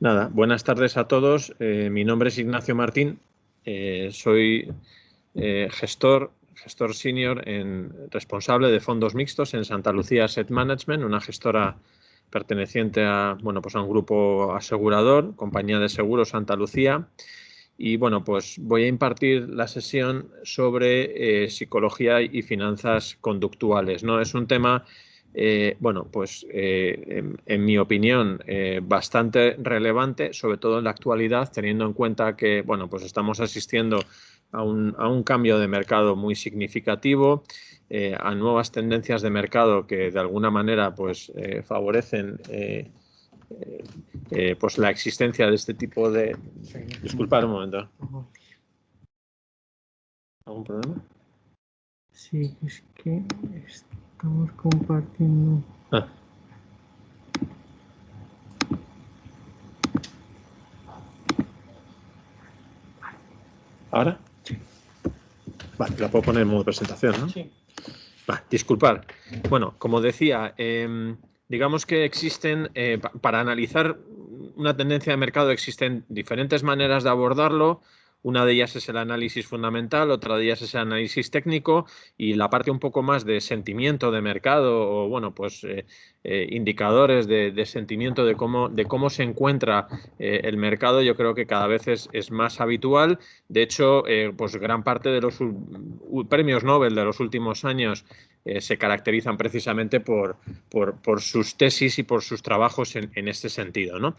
Nada, buenas tardes a todos. Mi nombre es Ignacio Martín. Soy gestor senior responsable de fondos mixtos en Santa Lucía Asset Management, una gestora perteneciente a, pues a un grupo asegurador, Compañía de Seguros Santa Lucía. Y bueno, pues voy a impartir la sesión sobre psicología y finanzas conductuales, ¿no? Es un tema, en mi opinión, bastante relevante, sobre todo en la actualidad, teniendo en cuenta que, pues estamos asistiendo a un cambio de mercado muy significativo, a nuevas tendencias de mercado que de alguna manera favorecen pues la existencia de este tipo de... Disculpad un momento. ¿Algún problema? Sí, es que estamos compartiendo. ¿Ahora? Sí. Vale, la puedo poner en modo presentación, ¿no? Sí. Vale, disculpad. Bueno, como decía, digamos que existen, para analizar una tendencia de mercado, existen diferentes maneras de abordarlo. Una de ellas es el análisis fundamental, otra de ellas es el análisis técnico y la parte un poco más de sentimiento de mercado o, indicadores de sentimiento de cómo se encuentra el mercado, yo creo que cada vez es más habitual. De hecho, pues gran parte de los premios Nobel de los últimos años se caracterizan precisamente por sus tesis y por sus trabajos en este sentido, ¿no?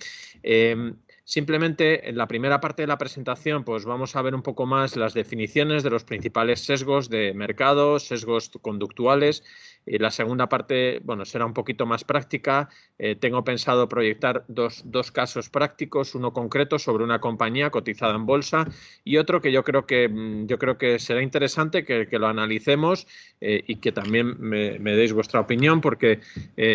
Simplemente en la primera parte de la presentación pues vamos a ver un poco más las definiciones de los principales sesgos de mercado, sesgos conductuales. Y la segunda parte, será un poquito más práctica. Tengo pensado proyectar dos casos prácticos, uno concreto sobre una compañía cotizada en bolsa y otro que yo creo que será interesante que lo analicemos y que también me deis vuestra opinión, porque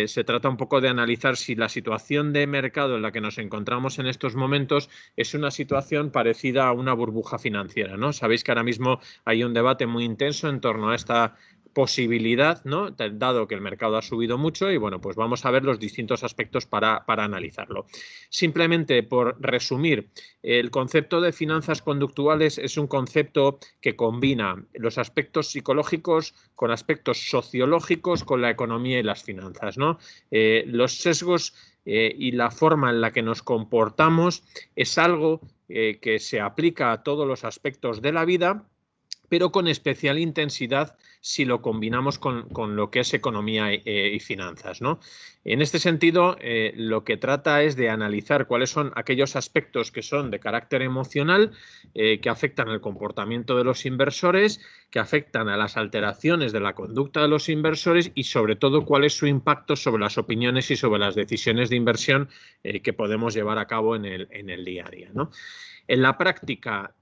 se trata un poco de analizar si la situación de mercado en la que nos encontramos en estos momentos es una situación parecida a una burbuja financiera, ¿no? Sabéis que ahora mismo hay un debate muy intenso en torno a esta posibilidad, ¿no? Dado que el mercado ha subido mucho y pues vamos a ver los distintos aspectos para analizarlo. Simplemente por resumir, el concepto de finanzas conductuales es un concepto que combina los aspectos psicológicos con aspectos sociológicos, con la economía y las finanzas, ¿no? Los sesgos y la forma en la que nos comportamos es algo que se aplica a todos los aspectos de la vida, pero con especial intensidad si lo combinamos con lo que es economía y finanzas, ¿no? En este sentido, lo que trata es de analizar cuáles son aquellos aspectos que son de carácter emocional, que afectan el comportamiento de los inversores, que afectan a las alteraciones de la conducta de los inversores y, sobre todo, cuál es su impacto sobre las opiniones y sobre las decisiones de inversión que podemos llevar a cabo en el día a día, ¿no? En la práctica,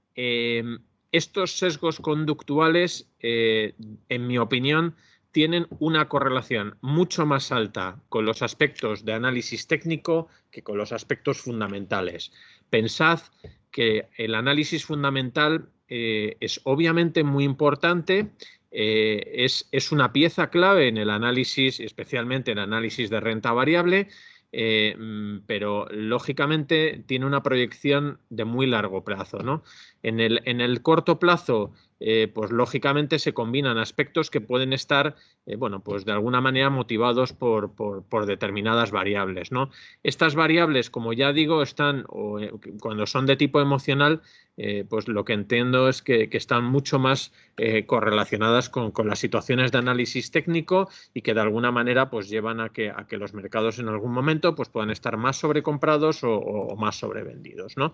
estos sesgos conductuales, en mi opinión, tienen una correlación mucho más alta con los aspectos de análisis técnico que con los aspectos fundamentales. Pensad que el análisis fundamental es obviamente muy importante, es una pieza clave en el análisis, especialmente en el análisis de renta variable, pero lógicamente tiene una proyección de muy largo plazo, ¿no? En el corto plazo, pues lógicamente se combinan aspectos que pueden estar, pues de alguna manera motivados por determinadas variables, ¿no? Estas variables, como ya digo, están, cuando son de tipo emocional, pues lo que entiendo es que están mucho más correlacionadas con las situaciones de análisis técnico y que de alguna manera pues llevan a que los mercados en algún momento pues puedan estar más sobrecomprados o más sobrevendidos, ¿no?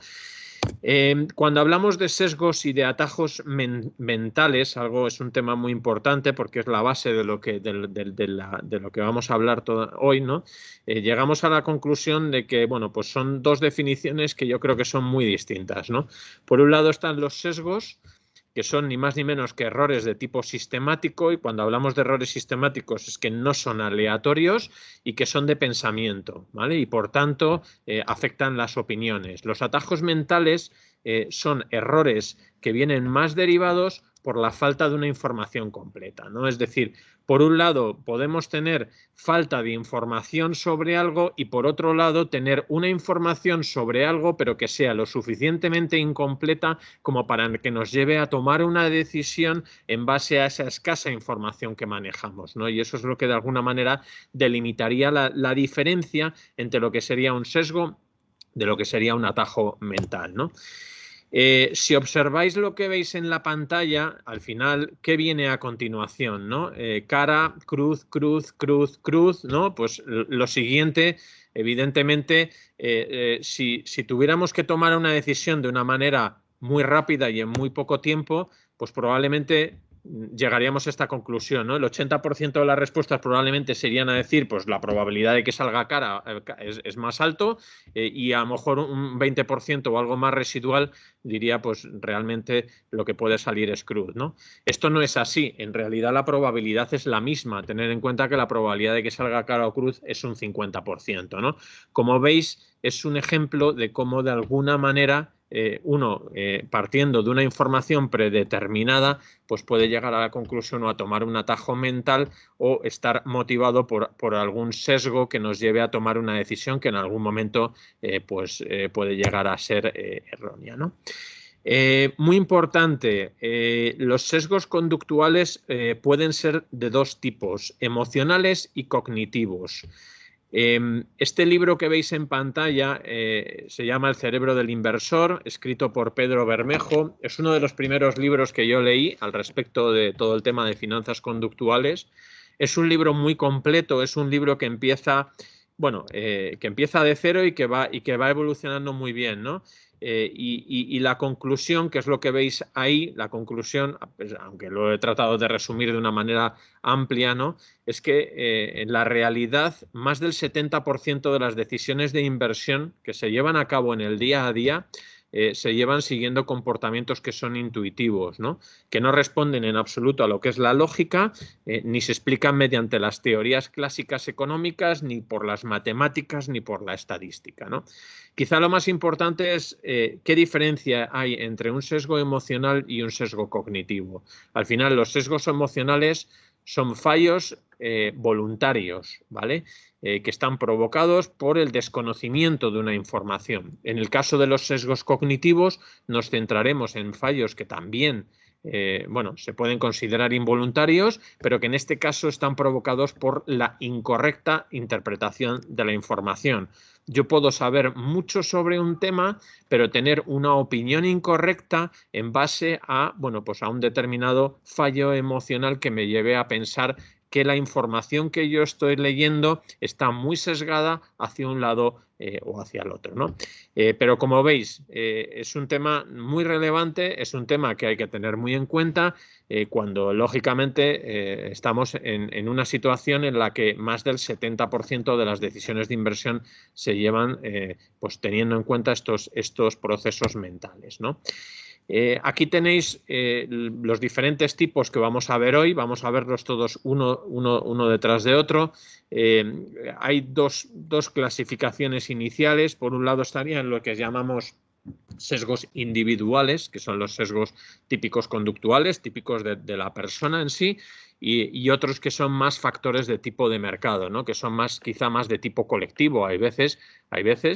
Cuando hablamos de sesgos y de atajos mentales, es un tema muy importante porque es la base de lo que vamos a hablar hoy, ¿no? Llegamos a la conclusión de que, pues son dos definiciones que yo creo que son muy distintas, ¿no? Por un lado están los sesgos, que son ni más ni menos que errores de tipo sistemático, y cuando hablamos de errores sistemáticos es que no son aleatorios y que son de pensamiento, ¿vale? Y por tanto afectan las opiniones. Los atajos mentales son errores que vienen más derivados por la falta de una información completa, ¿no? Es decir, por un lado podemos tener falta de información sobre algo y por otro lado tener una información sobre algo pero que sea lo suficientemente incompleta como para que nos lleve a tomar una decisión en base a esa escasa información que manejamos, ¿no? Y eso es lo que de alguna manera delimitaría la diferencia entre lo que sería un sesgo de lo que sería un atajo mental, ¿no? Si observáis lo que veis en la pantalla, al final, ¿qué viene a continuación, ¿no? Cara, cruz, cruz, cruz, cruz, ¿no? Pues lo siguiente, evidentemente, si tuviéramos que tomar una decisión de una manera muy rápida y en muy poco tiempo, pues probablemente llegaríamos a esta conclusión, ¿no? El 80% de las respuestas probablemente serían a decir, pues la probabilidad de que salga cara es más alto y a lo mejor un 20% o algo más residual diría, pues realmente lo que puede salir es cruz, ¿no? Esto no es así. En realidad la probabilidad es la misma. Tener en cuenta que la probabilidad de que salga cara o cruz es un 50%, ¿no? Como veis, es un ejemplo de cómo de alguna manera partiendo de una información predeterminada, pues puede llegar a la conclusión o a tomar un atajo mental o estar motivado por algún sesgo que nos lleve a tomar una decisión que en algún momento puede llegar a ser errónea, ¿no? Muy importante, los sesgos conductuales pueden ser de dos tipos, emocionales y cognitivos. Este libro que veis en pantalla se llama El cerebro del inversor, escrito por Pedro Bermejo. Es uno de los primeros libros que yo leí al respecto de todo el tema de finanzas conductuales. Es un libro muy completo, es un libro que empieza, bueno, que empieza de cero y que va evolucionando muy bien, ¿no? Y la conclusión, que es lo que veis ahí, la conclusión, pues, aunque lo he tratado de resumir de una manera amplia, ¿no? Es que en la realidad más del 70% de las decisiones de inversión que se llevan a cabo en el día a día se llevan siguiendo comportamientos que son intuitivos, ¿no? Que no responden en absoluto a lo que es la lógica, ni se explican mediante las teorías clásicas económicas, ni por las matemáticas, ni por la estadística, ¿no? Quizá lo más importante es qué diferencia hay entre un sesgo emocional y un sesgo cognitivo. Al final, los sesgos emocionales son fallos voluntarios, ¿vale? Que están provocados por el desconocimiento de una información. En el caso de los sesgos cognitivos, nos centraremos en fallos que también se pueden considerar involuntarios, pero que en este caso están provocados por la incorrecta interpretación de la información. Yo puedo saber mucho sobre un tema, pero tener una opinión incorrecta en base a, pues a un determinado fallo emocional que me lleve a pensar que la información que yo estoy leyendo está muy sesgada hacia un lado o hacia el otro, ¿no? Pero como veis, es un tema muy relevante, es un tema que hay que tener muy en cuenta cuando, lógicamente, estamos en una situación en la que más del 70% de las decisiones de inversión se llevan pues teniendo en cuenta estos procesos mentales, ¿no? Aquí tenéis los diferentes tipos que vamos a ver hoy, vamos a verlos todos uno detrás de otro. Hay dos clasificaciones iniciales. Por un lado estarían lo que llamamos sesgos individuales, que son los sesgos típicos conductuales, típicos de la persona en sí, y otros que son más factores de tipo de mercado, ¿no? Que son quizá más de tipo colectivo. Hay veces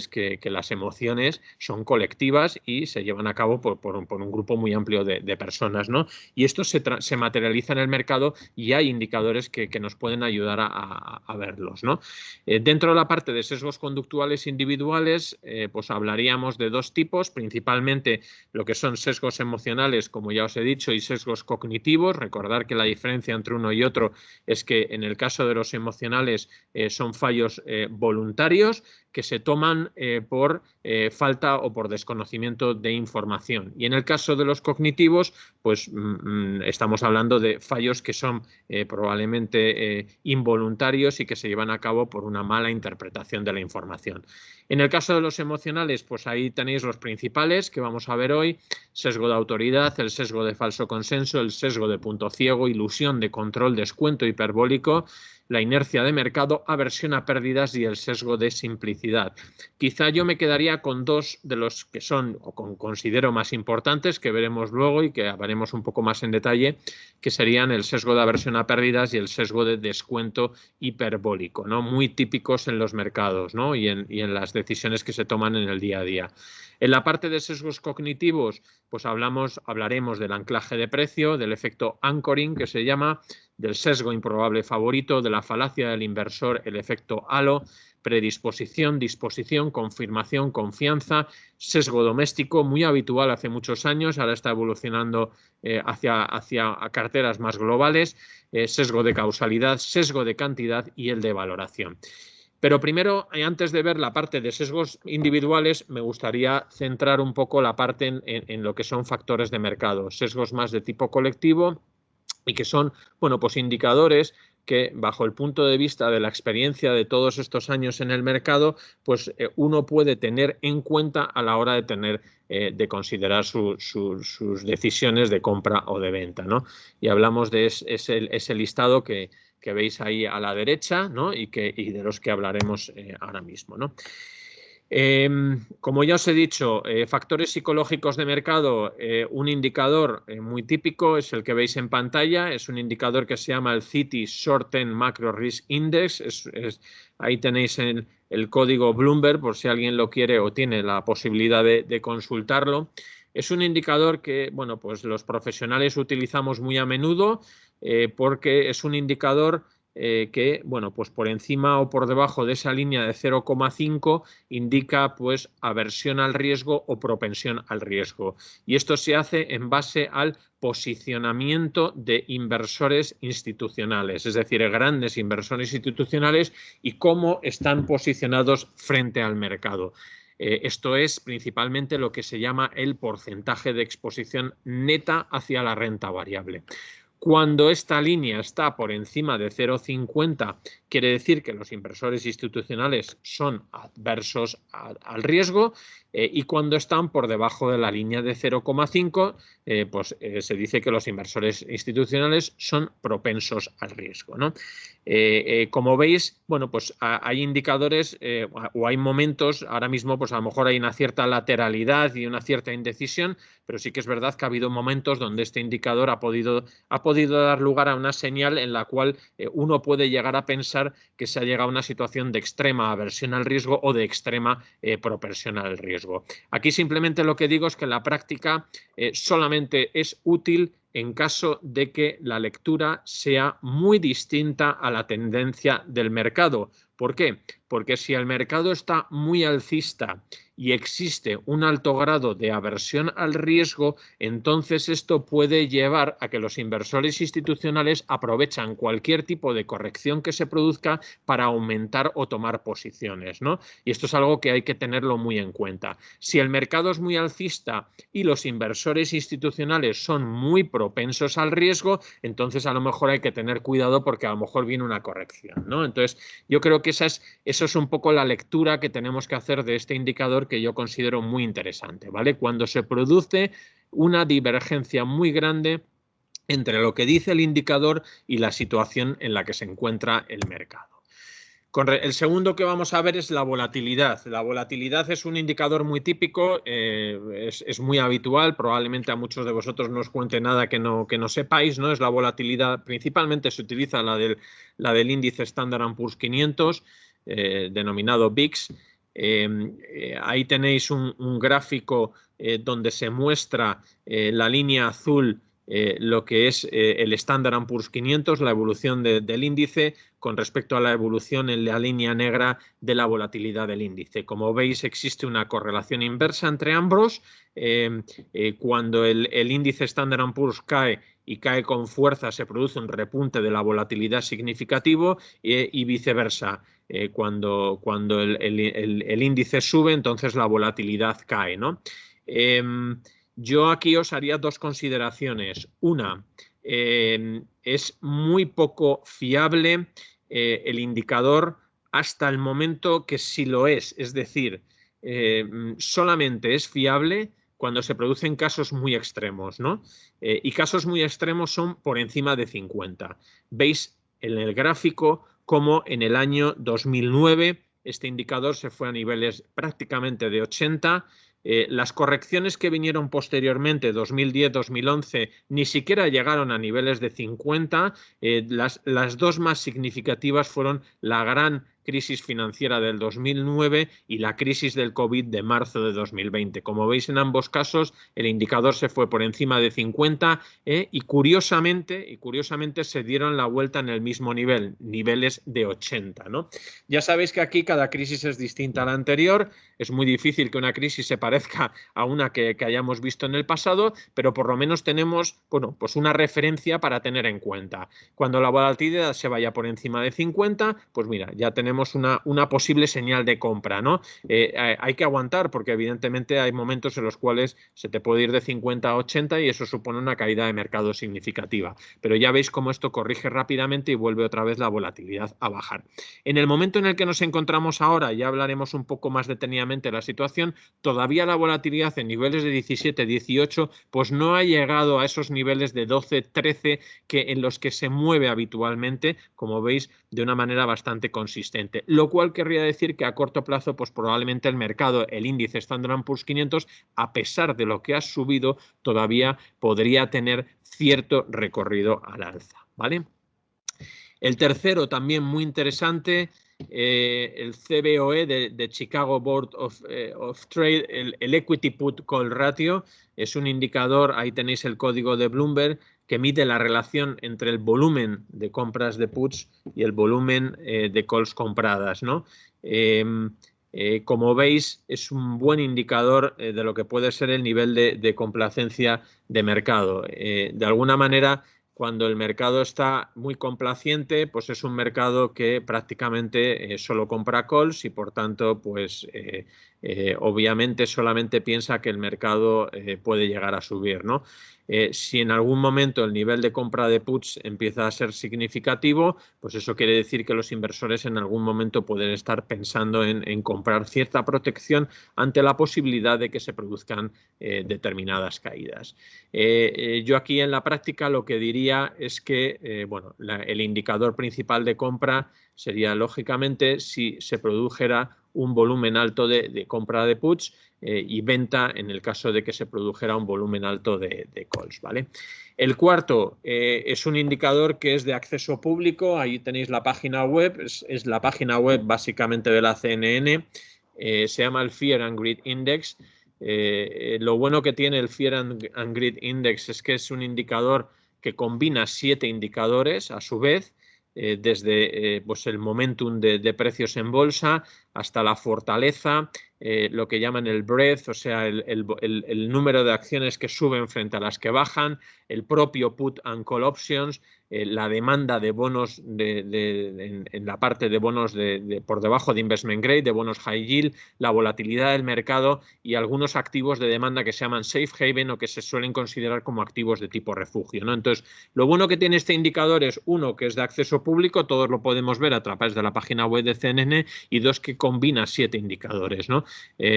que las emociones son colectivas y se llevan a cabo por un grupo muy amplio de personas, ¿no? Y esto se materializa en el mercado y hay indicadores que nos pueden ayudar a verlos, ¿no? Dentro de la parte de sesgos conductuales individuales, pues hablaríamos de dos tipos, principalmente lo que son sesgos emocionales, como ya os he dicho, y sesgos cognitivos. Recordar que la diferencia entre uno y otro es que en el caso de los emocionales son fallos voluntarios que se toman por falta o por desconocimiento de información. Y en el caso de los cognitivos, pues estamos hablando de fallos que son probablemente involuntarios y que se llevan a cabo por una mala interpretación de la información. En el caso de los emocionales, pues ahí tenéis los principales que vamos a ver hoy: sesgo de autoridad, el sesgo de falso consenso, el sesgo de punto ciego, ilusión de control, descuento hiperbólico, la inercia de mercado, aversión a pérdidas y el sesgo de simplicidad. publicidad. Quizá yo me quedaría con dos de los que son, o considero más importantes, que veremos luego y que hablaremos un poco más en detalle, que serían el sesgo de aversión a pérdidas y el sesgo de descuento hiperbólico, ¿no? Muy típicos en los mercados, ¿no? y en las decisiones que se toman en el día a día. En la parte de sesgos cognitivos, pues hablaremos del anclaje de precio, del efecto anchoring, que se llama, del sesgo improbable favorito, de la falacia del inversor, el efecto halo, predisposición, disposición, confirmación, confianza, sesgo doméstico, muy habitual hace muchos años, ahora está evolucionando hacia carteras más globales, sesgo de causalidad, sesgo de cantidad y el de valoración. Pero primero, antes de ver la parte de sesgos individuales, me gustaría centrar un poco la parte en lo que son factores de mercado, sesgos más de tipo colectivo y que son, bueno, pues indicadores que bajo el punto de vista de la experiencia de todos estos años en el mercado, pues uno puede tener en cuenta a la hora de considerar sus decisiones de compra o de venta, ¿no? Y hablamos de ese listado que veis ahí a la derecha, ¿no? y de los que hablaremos ahora mismo, ¿no? Como ya os he dicho, factores psicológicos de mercado, un indicador muy típico es el que veis en pantalla, es un indicador que se llama el Citi Short Term Macro Risk Index, ahí tenéis el código Bloomberg por si alguien lo quiere o tiene la posibilidad de consultarlo. Es un indicador que, bueno, pues los profesionales utilizamos muy a menudo porque es un indicador que, bueno, pues por encima o por debajo de esa línea de 0,5 indica pues aversión al riesgo o propensión al riesgo. Y esto se hace en base al posicionamiento de inversores institucionales, es decir, grandes inversores institucionales y cómo están posicionados frente al mercado. Esto es principalmente lo que se llama el porcentaje de exposición neta hacia la renta variable. Cuando esta línea está por encima de 0,50, quiere decir que los inversores institucionales son adversos al riesgo y cuando están por debajo de la línea de 0,5, pues se dice que los inversores institucionales son propensos al riesgo, ¿no? Como veis, bueno, pues hay indicadores o hay momentos, ahora mismo pues a lo mejor hay una cierta lateralidad y una cierta indecisión, pero sí que es verdad que ha habido momentos donde este indicador ha podido dar lugar a una señal en la cual uno puede llegar a pensar que se ha llegado a una situación de extrema aversión al riesgo o de extrema propensión al riesgo. Aquí simplemente lo que digo es que la práctica solamente es útil en caso de que la lectura sea muy distinta a la tendencia del mercado. ¿Por qué? Porque si el mercado está muy alcista y existe un alto grado de aversión al riesgo, entonces esto puede llevar a que los inversores institucionales aprovechan cualquier tipo de corrección que se produzca para aumentar o tomar posiciones, ¿no? Y esto es algo que hay que tenerlo muy en cuenta. Si el mercado es muy alcista y los inversores institucionales son muy propensos al riesgo, entonces a lo mejor hay que tener cuidado porque a lo mejor viene una corrección, ¿no? Entonces yo creo que eso es un poco la lectura que tenemos que hacer de este indicador que yo considero muy interesante, ¿vale? Cuando se produce una divergencia muy grande entre lo que dice el indicador y la situación en la que se encuentra el mercado. El segundo que vamos a ver es la volatilidad. La volatilidad es un indicador muy típico, es muy habitual, probablemente a muchos de vosotros no os cuente nada que no sepáis, ¿no? Es la volatilidad, principalmente se utiliza la del índice Standard & Poor's 500, denominado VIX. Ahí tenéis un gráfico donde se muestra la línea azul, lo que es el Standard & Poor's 500, la evolución del índice con respecto a la evolución en la línea negra de la volatilidad del índice. Como veis, existe una correlación inversa entre ambos. Cuando el índice Standard & Poor's cae y cae con fuerza, se produce un repunte de la volatilidad significativo y viceversa. Cuando el índice sube, entonces la volatilidad cae, ¿no? Yo aquí os haría dos consideraciones. Una, es muy poco fiable el indicador hasta el momento que sí lo es. Es decir, solamente es fiable cuando se producen casos muy extremos, ¿no? Y casos muy extremos son por encima de 50. Veis en el gráfico cómo en el año 2009 este indicador se fue a niveles prácticamente de 80. Las correcciones que vinieron posteriormente, 2010-2011, ni siquiera llegaron a niveles de 50. Las dos más significativas fueron la gran crisis financiera del 2009 y la crisis del COVID de marzo de 2020. Como veis, en ambos casos el indicador se fue por encima de 50 y curiosamente se dieron la vuelta en el mismo nivel, niveles de 80, ¿no? Ya sabéis que aquí cada crisis es distinta a la anterior. Es muy difícil que una crisis se parezca a una que hayamos visto en el pasado, pero por lo menos tenemos, bueno, pues una referencia para tener en cuenta. Cuando la volatilidad se vaya por encima de 50, pues mira, ya tenemos una posible señal de compra, ¿no? Hay que aguantar porque evidentemente hay momentos en los cuales se te puede ir de 50 a 80 y eso supone una caída de mercado significativa. Pero ya veis cómo esto corrige rápidamente y vuelve otra vez la volatilidad a bajar. En el momento en el que nos encontramos ahora, ya hablaremos un poco más detenidamente de la situación, todavía la volatilidad en niveles de 17, 18, pues no ha llegado a esos niveles de 12, 13 en los que se mueve habitualmente, como veis, de una manera bastante consistente. Lo cual querría decir que a corto plazo, pues probablemente el mercado, el índice Standard & Poor's 500, a pesar de lo que ha subido, todavía podría tener cierto recorrido al alza, ¿vale? El tercero, también muy interesante, el CBOE de Chicago Board of Trade, el Equity Put Call Ratio, es un indicador, ahí tenéis el código de Bloomberg, que mide la relación entre el volumen de compras de puts y el volumen de calls compradas, ¿no? Como veis, es un buen indicador de lo que puede ser el nivel de complacencia de mercado. De alguna manera, cuando el mercado está muy complaciente, pues es un mercado que prácticamente solo compra calls y por tanto, pues obviamente solamente piensa que el mercado puede llegar a subir, ¿no? Si en algún momento el nivel de compra de puts empieza a ser significativo, pues eso quiere decir que los inversores en algún momento pueden estar pensando en comprar cierta protección ante la posibilidad de que se produzcan determinadas caídas. Yo aquí en la práctica lo que diría es que bueno, el indicador principal de compra sería lógicamente si se produjera un volumen alto de compra de puts y venta en el caso de que se produjera un volumen alto de calls, ¿vale? El cuarto es un indicador que es de acceso público. Ahí tenéis la página web, es la página web básicamente de la CNN. Se llama el Fear and Greed Index. Lo bueno que tiene el Fear and Greed Index es que es un indicador que combina 7 indicadores a su vez, desde pues el momentum de precios en bolsa hasta la fortaleza, lo que llaman el breadth, o sea, el número de acciones que suben frente a las que bajan, el propio put and call options, la demanda de bonos en la parte de bonos por debajo de investment grade, de bonos high yield, la volatilidad del mercado y algunos activos de demanda que se llaman safe haven o que se suelen considerar como activos de tipo refugio, ¿no? Entonces, lo bueno que tiene este indicador es, uno, que es de acceso público, todos lo podemos ver a través de la página web de CNN, y dos, que combina 7 indicadores, ¿no?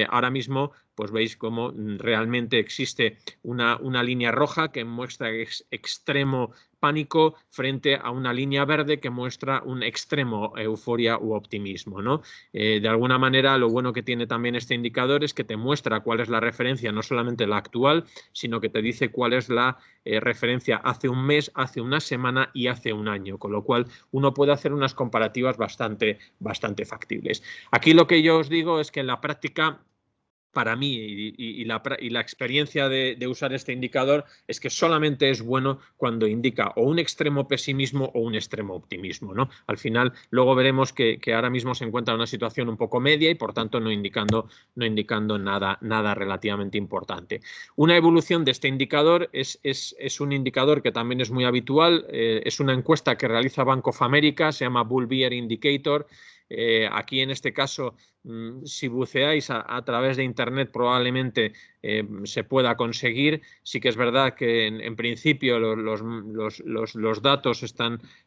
Ahora mismo, pues veis cómo realmente existe una línea roja que muestra extremo pánico frente a una línea verde que muestra un extremo euforia u optimismo, ¿no? De alguna manera, lo bueno que tiene también este indicador es que te muestra cuál es la referencia, no solamente la actual, sino que te dice cuál es la referencia hace un mes, hace una semana y hace un año, con lo cual uno puede hacer unas comparativas bastante factibles. Aquí lo que yo os digo es que en la práctica, para mí y la experiencia de usar este indicador es que solamente es bueno cuando indica o un extremo pesimismo o un extremo optimismo, ¿no? Al final, luego veremos que ahora mismo se encuentra en una situación un poco media y por tanto no indicando nada relativamente importante. Una evolución de este indicador es un indicador que también es muy habitual, es una encuesta que realiza Bank of America, se llama Bull Bear Indicator. Aquí en este caso, si buceáis a través de internet probablemente se pueda conseguir. Sí que es verdad que en principio los datos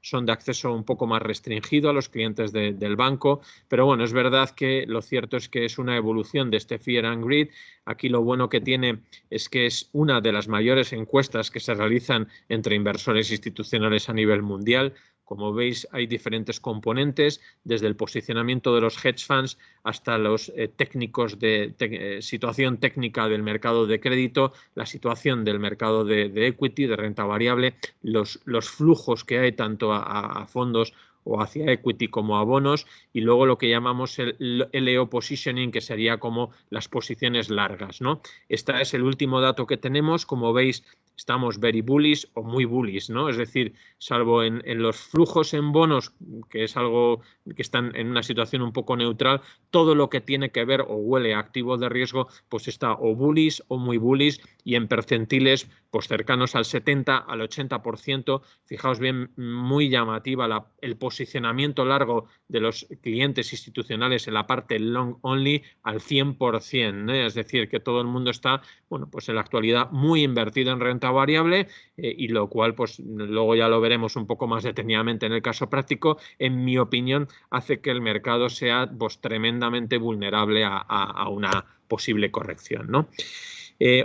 son de acceso un poco más restringido a los clientes del banco, pero bueno, es verdad que lo cierto es que es una evolución de este Fear and Greed. Aquí lo bueno que tiene es que es una de las mayores encuestas que se realizan entre inversores institucionales a nivel mundial. Como veis, hay diferentes componentes, desde el posicionamiento de los hedge funds hasta los técnicos de situación técnica del mercado de crédito, la situación del mercado de equity, de renta variable, los flujos que hay tanto a fondos o hacia equity como a bonos, y luego lo que llamamos el LEO positioning, que sería como las posiciones largas, ¿no? Este es el último dato que tenemos. Como veis, estamos very bullish o muy bullish, ¿no? Es decir, salvo en los flujos en bonos, que es algo que están en una situación un poco neutral, todo lo que tiene que ver o huele a activos de riesgo, pues está o bullish o muy bullish, y en percentiles pues cercanos al 70, al 80%. Fijaos bien, muy llamativa el posicionamiento largo de los clientes institucionales en la parte long only al 100%, ¿eh? Es decir, que todo el mundo está, bueno, pues en la actualidad muy invertido en renta variable, y lo cual, pues luego ya lo veremos un poco más detenidamente en el caso práctico, en mi opinión, hace que el mercado sea pues tremendamente vulnerable a una posible corrección, ¿no?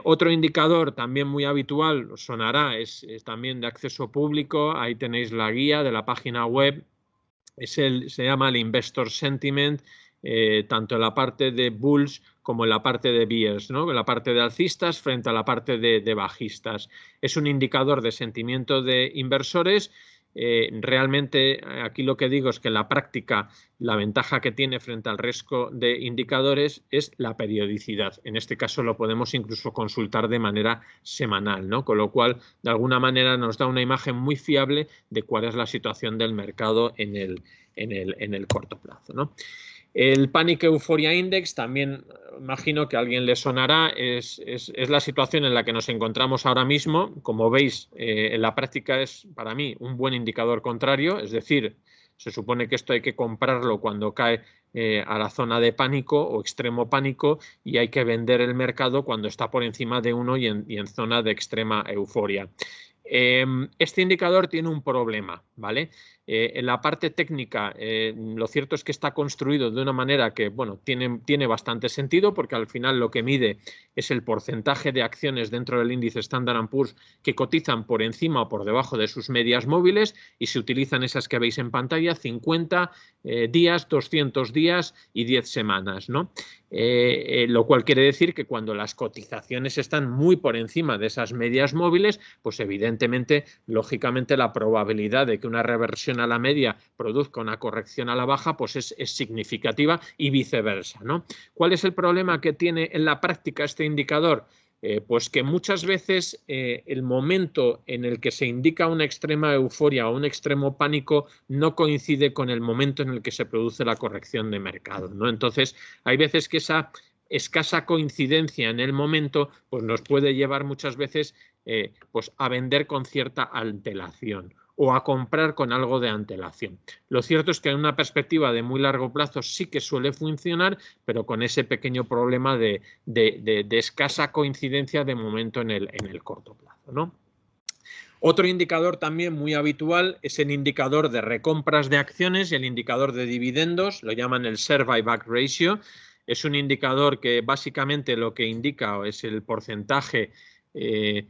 Otro indicador también muy habitual, os sonará, es también de acceso público. Ahí tenéis la guía de la página web. Se llama el Investor Sentiment, tanto en la parte de bulls como en la parte de bears, ¿no? En la parte de alcistas frente a la parte de bajistas. Es un indicador de sentimiento de inversores. Realmente aquí lo que digo es que en la práctica la ventaja que tiene frente al resto de indicadores es la periodicidad. En este caso lo podemos incluso consultar de manera semanal, ¿no? Con lo cual, de alguna manera nos da una imagen muy fiable de cuál es la situación del mercado en el corto plazo, ¿no? El Panic Euphoria Index también, imagino que a alguien le sonará, es la situación en la que nos encontramos ahora mismo. Como veis, en la práctica es para mí un buen indicador contrario, es decir, se supone que esto hay que comprarlo cuando cae a la zona de pánico o extremo pánico, y hay que vender el mercado cuando está por encima de 1 y en zona de extrema euforia. Este indicador tiene un problema, ¿vale? En la parte técnica, lo cierto es que está construido de una manera que, bueno, tiene bastante sentido, porque al final lo que mide es el porcentaje de acciones dentro del índice Standard & Poor's que cotizan por encima o por debajo de sus medias móviles, y se utilizan esas que veis en pantalla: 50 días, 200 días y 10 semanas, ¿no? Lo cual quiere decir que cuando las cotizaciones están muy por encima de esas medias móviles, pues evidentemente, lógicamente, la probabilidad de que una reversión a la media produzca una corrección a la baja pues es significativa, y viceversa, ¿no? ¿Cuál es el problema que tiene en la práctica este indicador? Pues que muchas veces el momento en el que se indica una extrema euforia o un extremo pánico no coincide con el momento en el que se produce la corrección de mercado, ¿no? Entonces, hay veces que esa escasa coincidencia en el momento pues nos puede llevar muchas veces pues a vender con cierta antelación o a comprar con algo de antelación. Lo cierto es que en una perspectiva de muy largo plazo sí que suele funcionar, pero con ese pequeño problema de escasa coincidencia de momento en el corto plazo, ¿no? Otro indicador también muy habitual es el indicador de recompras de acciones y el indicador de dividendos, lo llaman el share buyback ratio. Es un indicador que básicamente lo que indica es el porcentaje de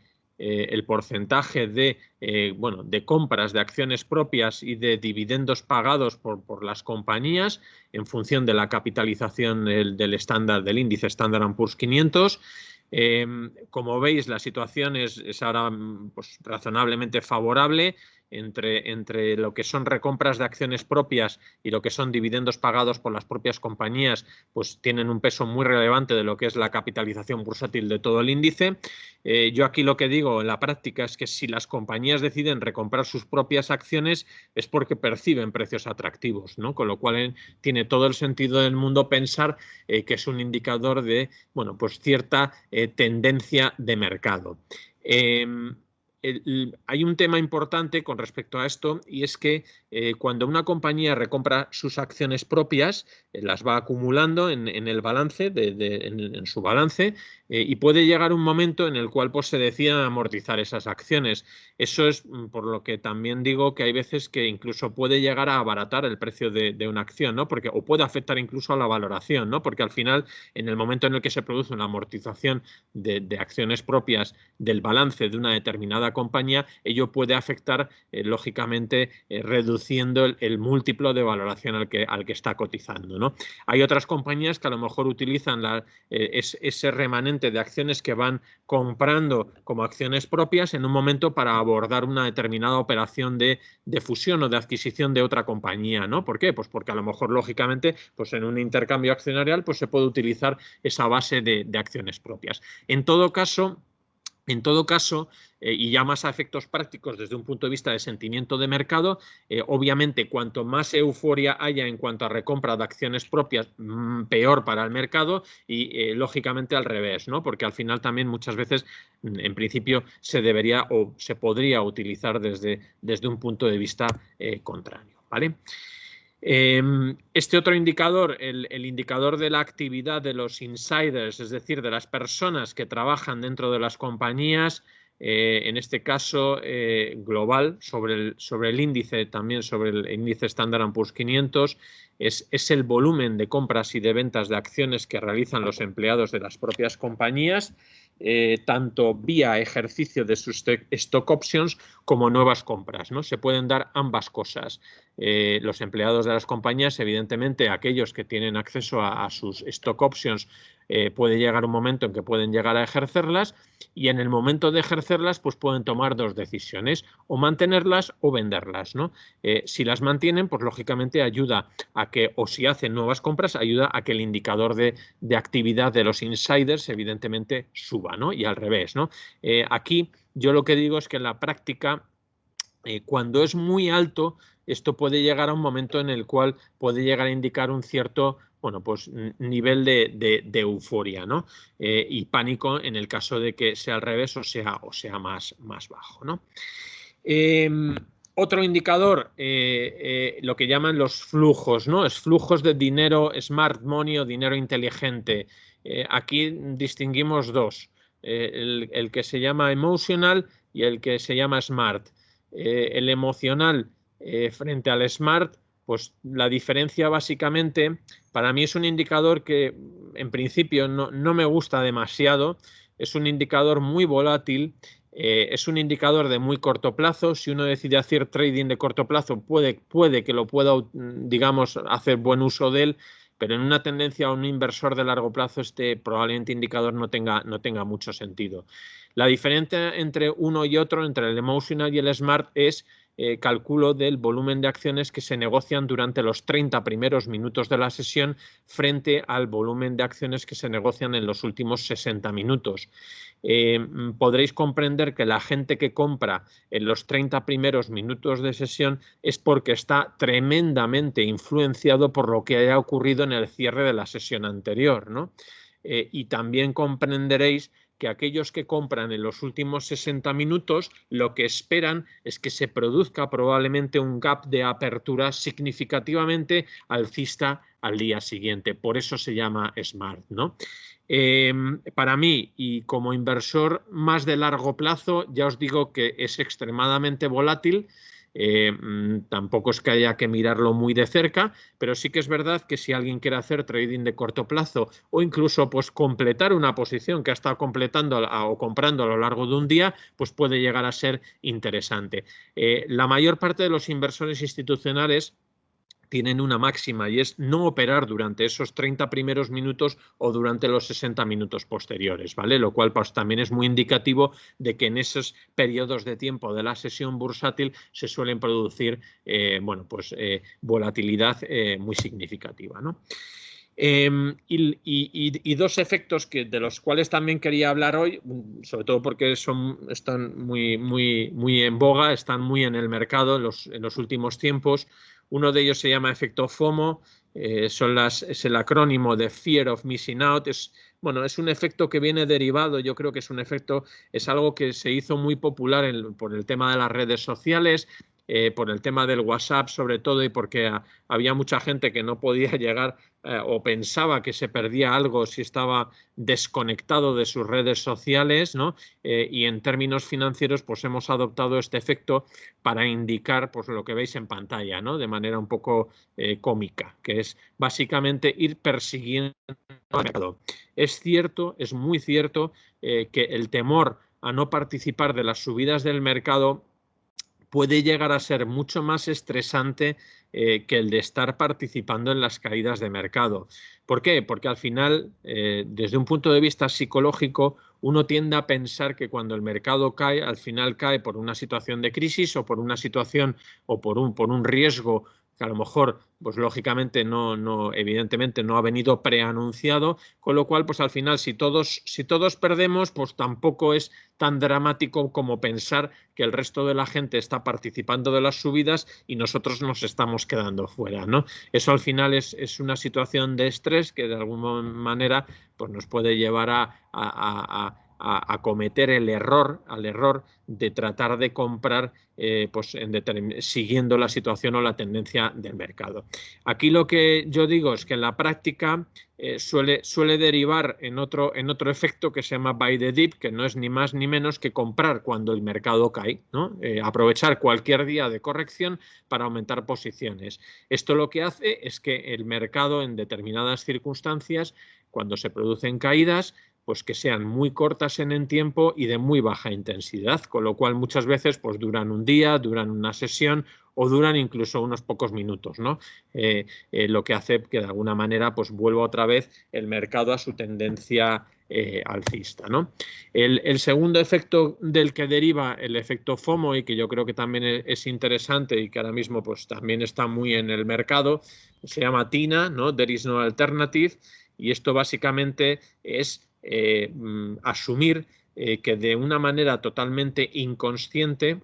compras de acciones propias y de dividendos pagados por las compañías en función de la capitalización del índice Standard & Poor's 500. Como veis, la situación es ahora pues razonablemente favorable entre lo que son recompras de acciones propias y lo que son dividendos pagados por las propias compañías, pues tienen un peso muy relevante de lo que es la capitalización bursátil de todo el índice. Yo aquí lo que digo en la práctica es que si las compañías deciden recomprar sus propias acciones es porque perciben precios atractivos, ¿no? Con lo cual tiene todo el sentido del mundo pensar que es un indicador de, bueno, pues cierta tendencia de mercado. Hay un tema importante con respecto a esto, y es que cuando una compañía recompra sus acciones propias, las va acumulando en el balance, en su balance, y puede llegar un momento en el cual pues, se decidan amortizar esas acciones. Eso es por lo que también digo que hay veces que incluso puede llegar a abaratar el precio de una acción, ¿no? Porque, o puede afectar incluso a la valoración, ¿no? Porque al final, en el momento en el que se produce una amortización de acciones propias del balance de una determinada la compañía, ello puede afectar, lógicamente, reduciendo el múltiplo de valoración al que está cotizando, ¿no? Hay otras compañías que a lo mejor utilizan ese remanente de acciones que van comprando como acciones propias en un momento para abordar una determinada operación de fusión o de adquisición de otra compañía, ¿no? ¿Por qué? Pues porque a lo mejor, lógicamente, pues en un intercambio accionarial pues se puede utilizar esa base de acciones propias. En todo caso, y ya más a efectos prácticos desde un punto de vista de sentimiento de mercado, obviamente cuanto más euforia haya en cuanto a recompra de acciones propias, peor para el mercado y lógicamente al revés, ¿no? Porque al final también muchas veces, en principio, se debería o se podría utilizar desde un punto de vista contrario, ¿vale? Este otro indicador, el indicador de la actividad de los insiders, es decir, de las personas que trabajan dentro de las compañías, en este caso global, sobre el índice, también sobre el índice Standard & Poor's 500, es el volumen de compras y de ventas de acciones que realizan los empleados de las propias compañías, tanto vía ejercicio de sus stock options como nuevas compras, ¿no? Se pueden dar ambas cosas. Los empleados de las compañías, evidentemente, aquellos que tienen acceso a sus stock options, puede llegar un momento en que pueden llegar a ejercerlas y en el momento de ejercerlas pues pueden tomar dos decisiones, o mantenerlas o venderlas, ¿no? Si las mantienen, pues lógicamente ayuda a que, o si hacen nuevas compras, ayuda a que el indicador de actividad de los insiders evidentemente suba, ¿no? Y al revés, ¿no? Aquí yo lo que digo es que en la práctica, cuando es muy alto, esto puede llegar a un momento en el cual puede llegar a indicar un cierto, bueno, pues nivel de euforia, ¿no? Y pánico en el caso de que sea al revés o sea más bajo, ¿no? Otro indicador, lo que llaman los flujos, ¿no? Es flujos de dinero, smart money o dinero inteligente. Aquí distinguimos dos, el que se llama emotional y el que se llama smart. El emocional frente al smart, pues la diferencia básicamente, para mí es un indicador que en principio no me gusta demasiado, es un indicador muy volátil. Es un indicador de muy corto plazo. Si uno decide hacer trading de corto plazo, puede que lo pueda, digamos, hacer buen uso de él, pero en una tendencia a un inversor de largo plazo, este probablemente indicador no tenga mucho sentido. La diferencia entre uno y otro, entre el emotional y el smart, es cálculo del volumen de acciones que se negocian durante los 30 primeros minutos de la sesión frente al volumen de acciones que se negocian en los últimos 60 minutos. Podréis comprender que la gente que compra en los 30 primeros minutos de sesión es porque está tremendamente influenciado por lo que haya ocurrido en el cierre de la sesión anterior, ¿no? Y también comprenderéis que aquellos que compran en los últimos 60 minutos lo que esperan es que se produzca probablemente un gap de apertura significativamente alcista al día siguiente. Por eso se llama smart, ¿no? Para mí, y como inversor más de largo plazo, ya os digo que es extremadamente volátil. Tampoco es que haya que mirarlo muy de cerca, pero sí que es verdad que si alguien quiere hacer trading de corto plazo o incluso pues completar una posición que ha estado completando o comprando a lo largo de un día, pues puede llegar a ser interesante. La mayor parte de los inversores institucionales tienen una máxima y es no operar durante esos 30 primeros minutos o durante los 60 minutos posteriores, ¿vale? Lo cual pues, también es muy indicativo de que en esos periodos de tiempo de la sesión bursátil se suelen producir bueno, pues, volatilidad muy significativa, ¿no? Y dos efectos de los cuales también quería hablar hoy, sobre todo porque están muy en boga, están muy en el mercado en los últimos tiempos. Uno de ellos se llama efecto FOMO, es el acrónimo de Fear of Missing Out. Bueno, es un efecto que viene derivado, yo creo que es algo que se hizo muy popular por el tema de las redes sociales, por el tema del WhatsApp sobre todo y porque había mucha gente que no podía llegar o pensaba que se perdía algo si estaba desconectado de sus redes sociales, ¿no? Y en términos financieros pues hemos adoptado este efecto para indicar pues lo que veis en pantalla, ¿no? De manera un poco cómica, que es básicamente ir persiguiendo el mercado. Es cierto, es muy cierto que el temor a no participar de las subidas del mercado puede llegar a ser mucho más estresante que el de estar participando en las caídas de mercado. ¿Por qué? Porque al final, desde un punto de vista psicológico, uno tiende a pensar que cuando el mercado cae, al final cae por una situación de crisis o por una situación o por un riesgo que a lo mejor, pues lógicamente evidentemente no ha venido preanunciado, con lo cual, pues al final, si todos perdemos, pues tampoco es tan dramático como pensar que el resto de la gente está participando de las subidas y nosotros nos estamos quedando fuera, ¿no? Eso al final es una situación de estrés que de alguna manera pues nos puede llevar a cometer al error de tratar de comprar pues siguiendo la situación o la tendencia del mercado. Aquí lo que yo digo es que en la práctica suele derivar en otro efecto que se llama buy the dip, que no es ni más ni menos que comprar cuando el mercado cae, ¿no? Aprovechar cualquier día de corrección para aumentar posiciones. Esto lo que hace es que el mercado en determinadas circunstancias, cuando se producen caídas, pues que sean muy cortas en el tiempo y de muy baja intensidad, con lo cual muchas veces pues duran un día, duran una sesión o duran incluso unos pocos minutos, ¿no? Lo que hace que de alguna manera pues vuelva otra vez el mercado a su tendencia alcista, ¿no? El segundo efecto del que deriva el efecto FOMO y que yo creo que también es interesante y que ahora mismo pues también está muy en el mercado, se llama TINA, ¿no? There is no alternative, y esto básicamente es asumir que de una manera totalmente inconsciente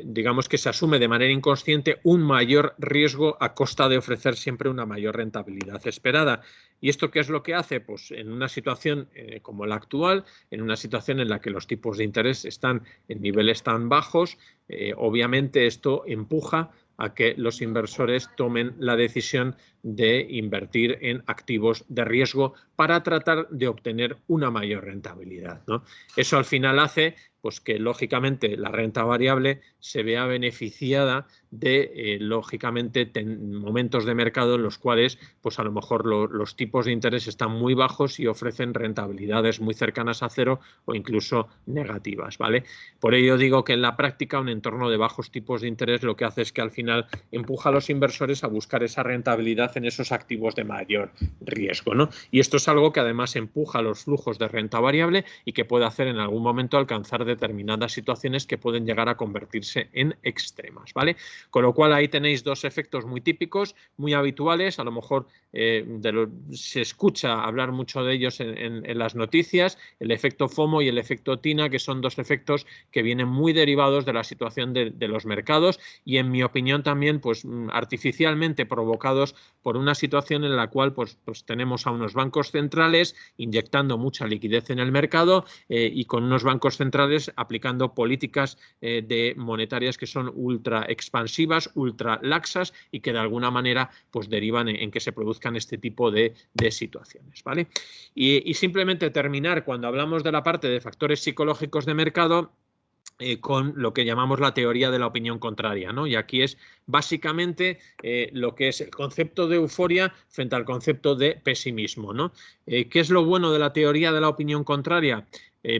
digamos que se asume de manera inconsciente un mayor riesgo a costa de ofrecer siempre una mayor rentabilidad esperada. ¿Y esto qué es lo que hace? Pues en una situación como la actual, en una situación en la que los tipos de interés están en niveles tan bajos, obviamente esto empuja a que los inversores tomen la decisión de invertir en activos de riesgo para tratar de obtener una mayor rentabilidad, ¿no? Eso al final hace pues que lógicamente la renta variable se vea beneficiada de lógicamente momentos de mercado en los cuales pues a lo mejor los tipos de interés están muy bajos y ofrecen rentabilidades muy cercanas a cero o incluso negativas, ¿vale? Por ello digo que en la práctica un entorno de bajos tipos de interés lo que hace es que al final empuja a los inversores a buscar esa rentabilidad en esos activos de mayor riesgo, ¿no? Y esto es algo que además empuja los flujos de renta variable y que puede hacer en algún momento alcanzar determinadas situaciones que pueden llegar a convertirse en extremas, ¿vale? Con lo cual ahí tenéis dos efectos muy típicos, muy habituales, a lo mejor se escucha hablar mucho de ellos en las noticias, el efecto FOMO y el efecto TINA, que son dos efectos que vienen muy derivados de la situación de los mercados y en mi opinión también pues artificialmente provocados por una situación en la cual pues tenemos a unos bancos centrales inyectando mucha liquidez en el mercado y con unos bancos centrales aplicando políticas monetarias que son ultra expansivas, ultra laxas y que de alguna manera pues derivan en que se produzcan este tipo de situaciones, ¿vale? Y simplemente terminar cuando hablamos de la parte de factores psicológicos de mercado con lo que llamamos la teoría de la opinión contraria, ¿no? Y aquí es básicamente lo que es el concepto de euforia frente al concepto de pesimismo, ¿no? ¿Qué es lo bueno de la teoría de la opinión contraria?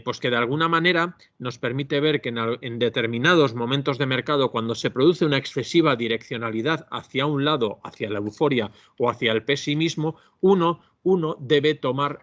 Pues que de alguna manera nos permite ver que en determinados momentos de mercado, cuando se produce una excesiva direccionalidad hacia un lado, hacia la euforia o hacia el pesimismo, uno debe tomar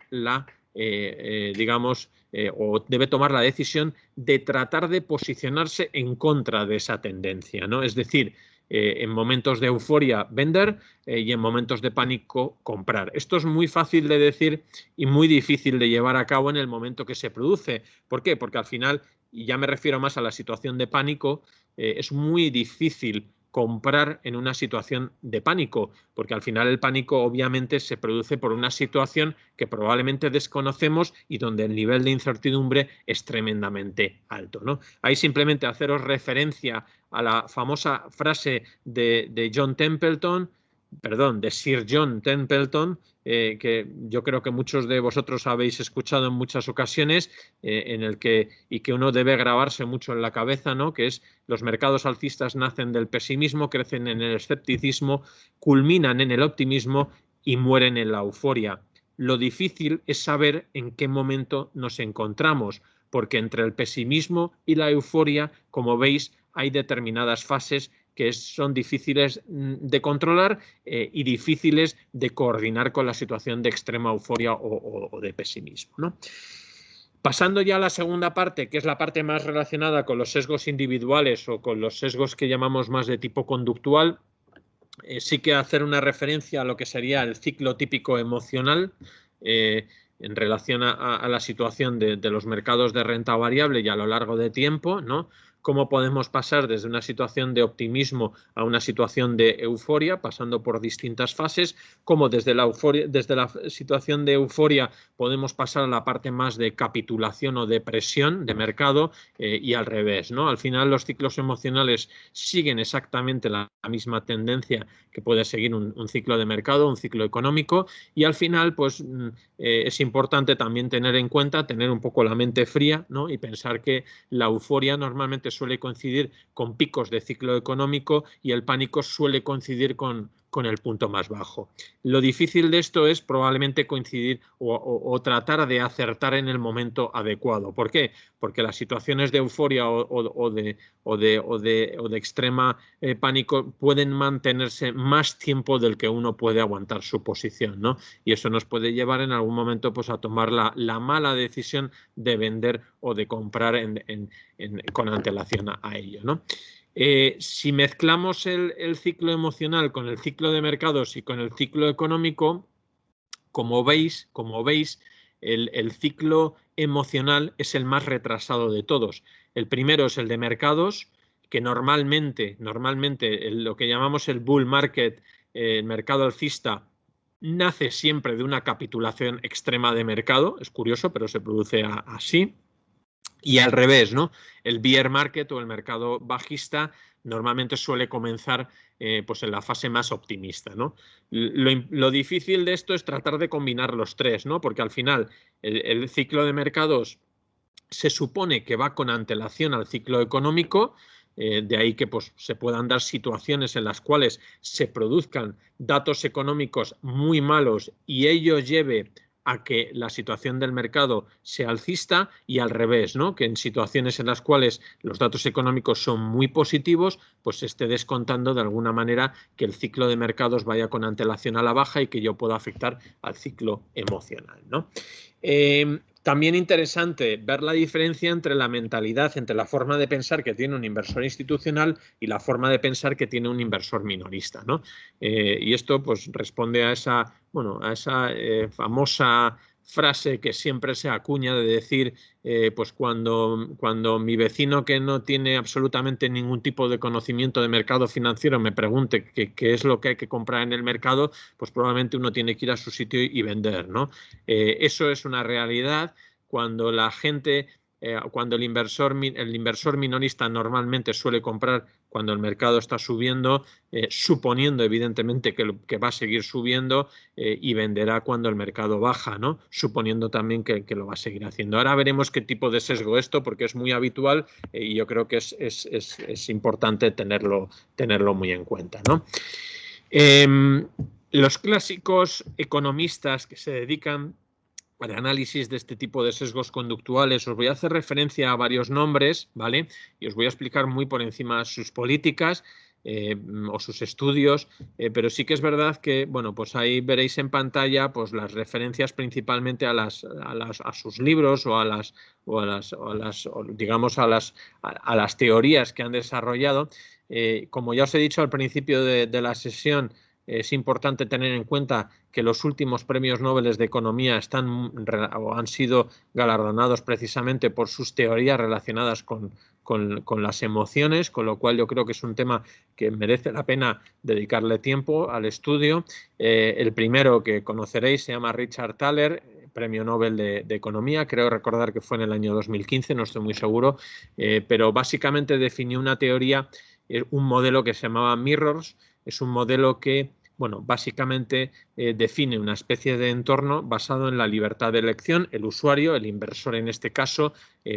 o debe tomar la decisión de tratar de posicionarse en contra de esa tendencia, ¿no? Es decir, en momentos de euforia vender y en momentos de pánico comprar. Esto es muy fácil de decir y muy difícil de llevar a cabo en el momento que se produce. ¿Por qué? Porque al final, y ya me refiero más a la situación de pánico, es muy difícil comprar en una situación de pánico, porque al final el pánico obviamente se produce por una situación que probablemente desconocemos y donde el nivel de incertidumbre es tremendamente alto, ¿no? Ahí simplemente haceros referencia a la famosa frase de John Templeton, perdón, de Sir John Templeton, que yo creo que muchos de vosotros habéis escuchado en muchas ocasiones, y que uno debe grabarse mucho en la cabeza, ¿no? Que es: los mercados alcistas nacen del pesimismo, crecen en el escepticismo, culminan en el optimismo y mueren en la euforia. Lo difícil es saber en qué momento nos encontramos, porque entre el pesimismo y la euforia, como veis, hay determinadas fases que son difíciles de controlar y difíciles de coordinar con la situación de extrema euforia o de pesimismo, ¿no? Pasando ya a la segunda parte, que es la parte más relacionada con los sesgos individuales o con los sesgos que llamamos más de tipo conductual, sí que hacer una referencia a lo que sería el ciclo típico emocional en relación a la situación de los mercados de renta variable y a lo largo de tiempo, ¿no? Cómo podemos pasar desde una situación de optimismo a una situación de euforia, pasando por distintas fases, cómo desde la situación de euforia podemos pasar a la parte más de capitulación o depresión de mercado y al revés, ¿no? Al final los ciclos emocionales siguen exactamente la misma tendencia que puede seguir un ciclo de mercado, un ciclo económico, y al final pues es importante también tener en cuenta, tener un poco la mente fría, ¿no? Y pensar que la euforia normalmente suele coincidir con picos de ciclo económico y el pánico suele coincidir con el punto más bajo. Lo difícil de esto es probablemente coincidir o tratar de acertar en el momento adecuado. ¿Por qué? Porque las situaciones de euforia o de extrema pánico pueden mantenerse más tiempo del que uno puede aguantar su posición, ¿no? Y eso nos puede llevar en algún momento pues, a tomar la mala decisión de vender o de comprar con antelación a ello, ¿no? Si mezclamos el ciclo emocional con el ciclo de mercados y con el ciclo económico, como veis, el ciclo emocional es el más retrasado de todos. El primero es el de mercados, que normalmente lo que llamamos el bull market, el mercado alcista, nace siempre de una capitulación extrema de mercado. Es curioso, pero se produce así. Y al revés, ¿no? El bear market o el mercado bajista normalmente suele comenzar pues en la fase más optimista, ¿no? Lo difícil de esto es tratar de combinar los tres, ¿no? Porque al final el ciclo de mercados se supone que va con antelación al ciclo económico, de ahí que pues, se puedan dar situaciones en las cuales se produzcan datos económicos muy malos y ello lleve a que la situación del mercado sea alcista y al revés, ¿no? Que en situaciones en las cuales los datos económicos son muy positivos, pues se esté descontando de alguna manera que el ciclo de mercados vaya con antelación a la baja y que ello pueda afectar al ciclo emocional, ¿no? También interesante ver la diferencia entre la mentalidad, entre la forma de pensar que tiene un inversor institucional y la forma de pensar que tiene un inversor minorista, ¿no? Y esto pues responde a esa, bueno, a esa famosa frase que siempre se acuña de decir, pues cuando mi vecino que no tiene absolutamente ningún tipo de conocimiento de mercado financiero me pregunte qué es lo que hay que comprar en el mercado, pues probablemente uno tiene que ir a su sitio y vender, ¿no? Eso es una realidad. Cuando la gente, cuando el inversor minorista normalmente suele comprar cuando el mercado está subiendo, suponiendo evidentemente que va a seguir subiendo y venderá cuando el mercado baja, ¿no? Suponiendo también que lo va a seguir haciendo. Ahora veremos qué tipo de sesgo esto, porque es muy habitual y yo creo que es importante tenerlo muy en cuenta, ¿no? Los clásicos economistas que se dedican al análisis de este tipo de sesgos conductuales, os voy a hacer referencia a varios nombres, ¿vale? Y os voy a explicar muy por encima sus políticas o sus estudios, pero sí que es verdad que, bueno, pues ahí veréis en pantalla pues las referencias principalmente a sus libros o a las teorías que han desarrollado. Como ya os he dicho al principio de la sesión, es importante tener en cuenta que los últimos premios Nobel de Economía han sido galardonados precisamente por sus teorías relacionadas con las emociones, con lo cual yo creo que es un tema que merece la pena dedicarle tiempo al estudio. El primero que conoceréis se llama Richard Thaler, Premio Nobel de Economía, creo recordar que fue en el año 2015, no estoy muy seguro, pero básicamente definió una teoría, un modelo que se llamaba Mirrors. Es un modelo que, bueno, básicamente define una especie de entorno basado en la libertad de elección. El usuario, el inversor en este caso,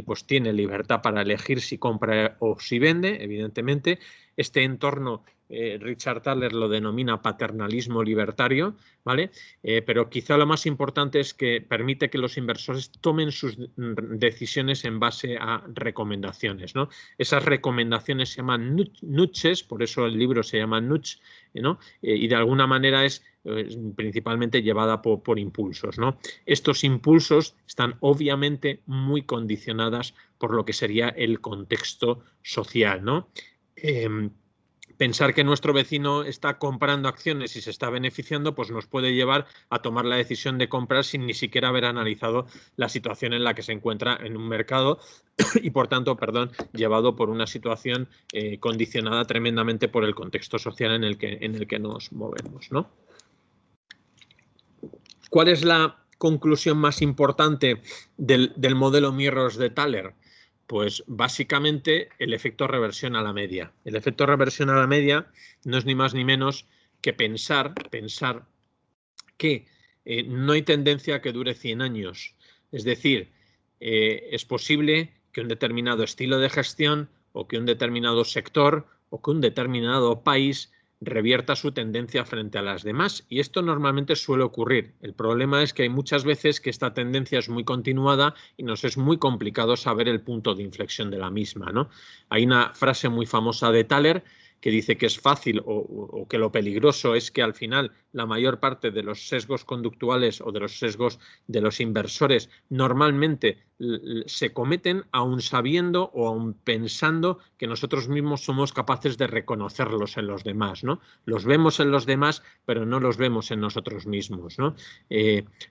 pues tiene libertad para elegir si compra o si vende, evidentemente. Este entorno Richard Thaler lo denomina paternalismo libertario, ¿vale? Pero quizá lo más importante es que permite que los inversores tomen sus decisiones en base a recomendaciones, ¿no? Esas recomendaciones se llaman nudges, por eso el libro se llama Nudge, ¿no? Y de alguna manera es principalmente llevada por impulsos, ¿no? Estos impulsos están obviamente muy condicionadas por lo que sería el contexto social, ¿no? Pensar que nuestro vecino está comprando acciones y se está beneficiando, pues nos puede llevar a tomar la decisión de comprar sin ni siquiera haber analizado la situación en la que se encuentra en un mercado y, por tanto, llevado por una situación condicionada tremendamente por el contexto social en el que nos movemos, ¿no? ¿Cuál es la conclusión más importante del modelo Mirrors de Thaler? Pues básicamente el efecto reversión a la media. El efecto reversión a la media no es ni más ni menos que pensar que no hay tendencia a que dure 100 años. Es decir, es posible que un determinado estilo de gestión o que un determinado sector o que un determinado país revierta su tendencia frente a las demás, y esto normalmente suele ocurrir. El problema es que hay muchas veces que esta tendencia es muy continuada y nos es muy complicado saber el punto de inflexión de la misma, ¿no? Hay una frase muy famosa de Thaler que dice que es fácil o que lo peligroso es que al final la mayor parte de los sesgos conductuales o de los sesgos de los inversores normalmente se cometen aún sabiendo o aún pensando que nosotros mismos somos capaces de reconocerlos en los demás, ¿no? Los vemos en los demás, pero no los vemos en nosotros mismos, ¿no?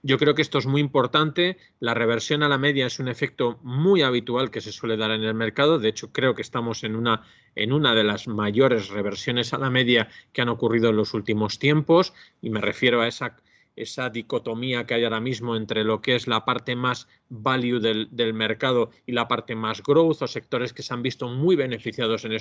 Yo creo que esto es muy importante. La reversión a la media es un efecto muy habitual que se suele dar en el mercado. De hecho, creo que estamos en una de las mayores reversiones a la media que han ocurrido en los últimos tiempos, y me refiero a esa dicotomía que hay ahora mismo entre lo que es la parte más value del mercado y la parte más growth, o sectores que se han visto muy beneficiados en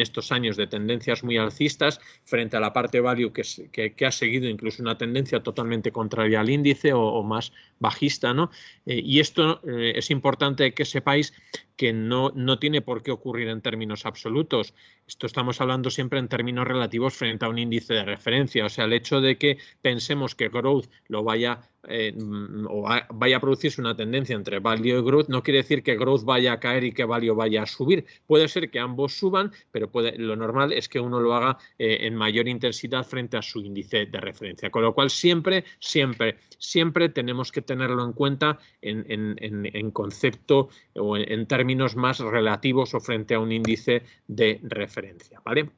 estos años de tendencias muy alcistas, frente a la parte value que ha seguido incluso una tendencia totalmente contraria al índice o más bajista, ¿no? Y esto es importante que sepáis que no tiene por qué ocurrir en términos absolutos. Esto estamos hablando siempre en términos relativos frente a un índice de referencia. O sea, el hecho de que pensemos que growth lo vaya a producirse una tendencia entre value y growth no quiere decir que growth vaya a caer y que value vaya a subir. Puede ser que ambos suban, pero lo normal es que uno lo haga en mayor intensidad frente a su índice de referencia. Con lo cual siempre tenemos que tenerlo en cuenta en concepto o en términos más relativos o frente a un índice de referencia, ¿vale?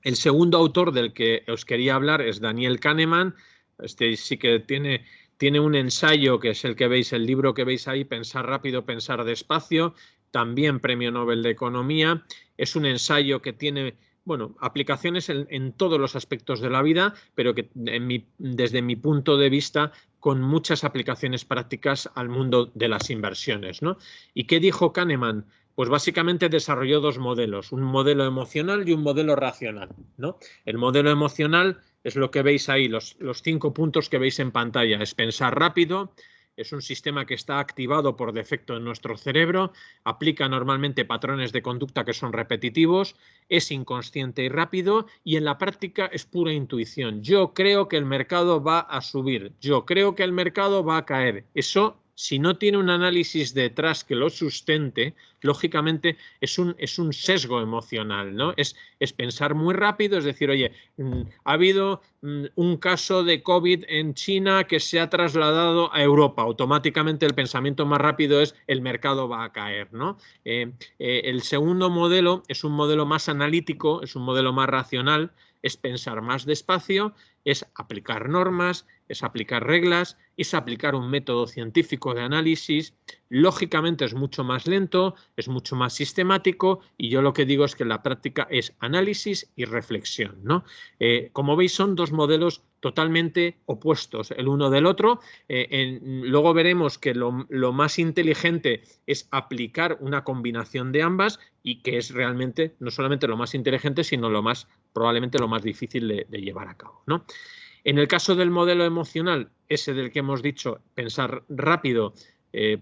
El segundo autor del que os quería hablar es Daniel Kahneman. Este sí que tiene un ensayo que es el que veis, el libro que veis ahí, Pensar rápido, pensar despacio, también premio Nobel de Economía. Es un ensayo que tiene, bueno, aplicaciones en todos los aspectos de la vida, pero que desde mi punto de vista con muchas aplicaciones prácticas al mundo de las inversiones, ¿no? ¿Y qué dijo Kahneman? Pues básicamente desarrolló dos modelos, un modelo emocional y un modelo racional, ¿no? El modelo emocional es lo que veis ahí, los 5 puntos que veis en pantalla. Es pensar rápido, es un sistema que está activado por defecto en nuestro cerebro, aplica normalmente patrones de conducta que son repetitivos, es inconsciente y rápido, y en la práctica es pura intuición. Yo creo que el mercado va a subir, yo creo que el mercado va a caer. Eso, si no tiene un análisis detrás que lo sustente, lógicamente es un sesgo emocional, ¿no? Es pensar muy rápido, es decir, oye, ha habido un caso de COVID en China que se ha trasladado a Europa. Automáticamente el pensamiento más rápido es el mercado va a caer, ¿no? El segundo modelo es un modelo más analítico, es un modelo más racional, es pensar más despacio, es aplicar normas, es aplicar reglas, es aplicar un método científico de análisis. Lógicamente es mucho más lento, es mucho más sistemático, y yo lo que digo es que la práctica es análisis y reflexión, ¿no? Como veis, son dos modelos totalmente opuestos el uno del otro. Luego veremos que lo más inteligente es aplicar una combinación de ambas, y que es realmente no solamente lo más inteligente, sino probablemente lo más difícil de llevar a cabo, ¿no? En el caso del modelo emocional, ese del que hemos dicho, pensar rápido,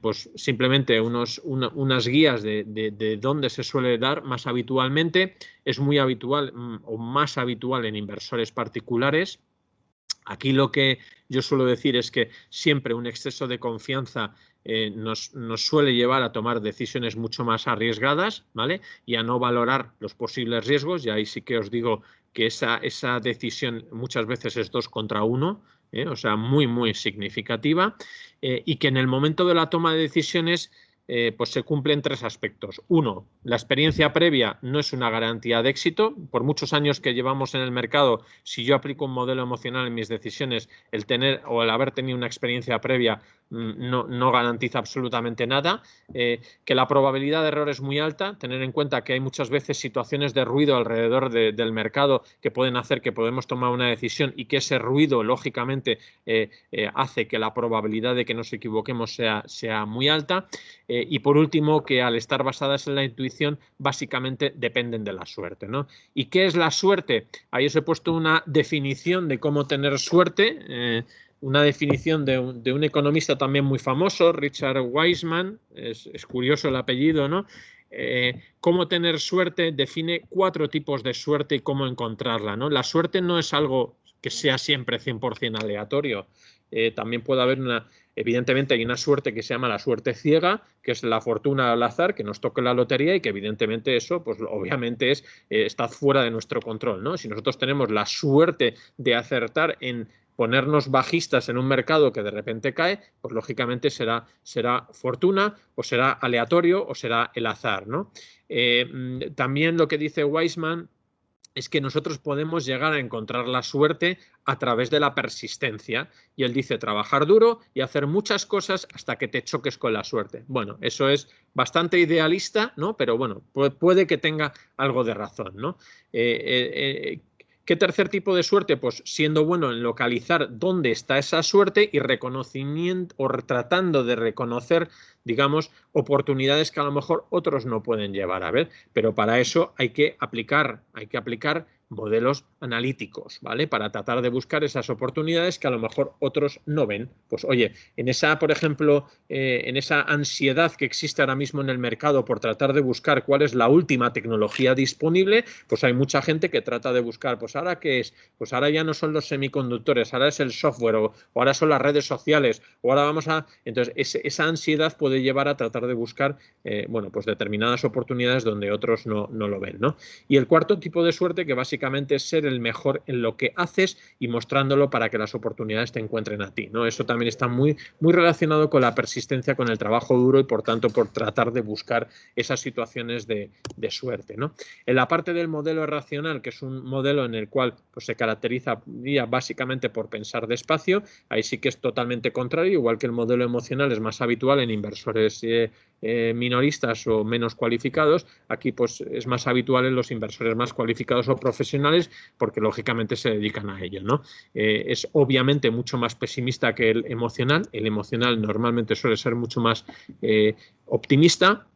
pues simplemente unas guías de dónde se suele dar más habitualmente. Es muy habitual o más habitual en inversores particulares. Aquí lo que yo suelo decir es que siempre un exceso de confianza nos suele llevar a tomar decisiones mucho más arriesgadas, ¿vale? Y a no valorar los posibles riesgos. Y ahí sí que os digo que esa decisión muchas veces es 2 contra 1, o sea, muy, muy significativa, y que en el momento de la toma de decisiones pues se cumplen 3 aspectos. 1, la experiencia previa no es una garantía de éxito. Por muchos años que llevamos en el mercado, si yo aplico un modelo emocional en mis decisiones, el tener o el haber tenido una experiencia previa no garantiza absolutamente nada. Que la probabilidad de error es muy alta. Tener en cuenta que hay muchas veces situaciones de ruido alrededor del mercado que pueden hacer que podemos tomar una decisión y que ese ruido, lógicamente, hace que la probabilidad de que nos equivoquemos sea muy alta. Y por último, que al estar basadas en la intuición, básicamente dependen de la suerte, ¿no? ¿Y qué es la suerte? Ahí os he puesto una definición de cómo tener suerte, una definición de un economista también muy famoso, Richard Wiseman, es curioso el apellido, ¿no? Cómo tener suerte define 4 tipos de suerte y cómo encontrarla, ¿no? La suerte no es algo que sea siempre 100% aleatorio. También puede haber evidentemente hay una suerte que se llama la suerte ciega, que es la fortuna al azar, que nos toque la lotería y que evidentemente eso, pues obviamente está fuera de nuestro control, ¿no? Si nosotros tenemos la suerte de acertar en ponernos bajistas en un mercado que de repente cae, pues lógicamente será fortuna o será aleatorio o será el azar, ¿no? También lo que dice Wiseman es que nosotros podemos llegar a encontrar la suerte a través de la persistencia. Y él dice trabajar duro y hacer muchas cosas hasta que te choques con la suerte. Bueno, eso es bastante idealista, ¿no? Pero bueno, puede que tenga algo de razón, ¿no? ¿Qué tercer tipo de suerte? Pues siendo bueno en localizar dónde está esa suerte y reconocimiento o tratando de reconocer, digamos, oportunidades que a lo mejor otros no pueden llevar a ver. Pero para eso hay que aplicar modelos analíticos, ¿vale? Para tratar de buscar esas oportunidades que a lo mejor otros no ven. Pues oye, en esa, por ejemplo, en esa ansiedad que existe ahora mismo en el mercado por tratar de buscar cuál es la última tecnología disponible, pues hay mucha gente que trata de buscar, pues ahora qué es, pues ahora ya no son los semiconductores, ahora es el software o ahora son las redes sociales o ahora vamos a... Entonces, esa ansiedad puede llevar a tratar de buscar, bueno, pues determinadas oportunidades donde otros no lo ven, ¿no? Y el cuarto tipo de suerte que básicamente es ser el mejor en lo que haces y mostrándolo para que las oportunidades te encuentren a ti, ¿no? Eso también está muy, muy relacionado con la persistencia, con el trabajo duro y por tanto por tratar de buscar esas situaciones de suerte, ¿no? En la parte del modelo racional, que es un modelo en el cual pues, se caracteriza básicamente por pensar despacio, ahí sí que es totalmente contrario, igual que el modelo emocional es más habitual en inversores minoristas o menos cualificados, aquí pues es más habitual en los inversores más cualificados o profesionales porque lógicamente se dedican a ello, ¿no? Es obviamente mucho más pesimista que el emocional normalmente suele ser mucho más optimista.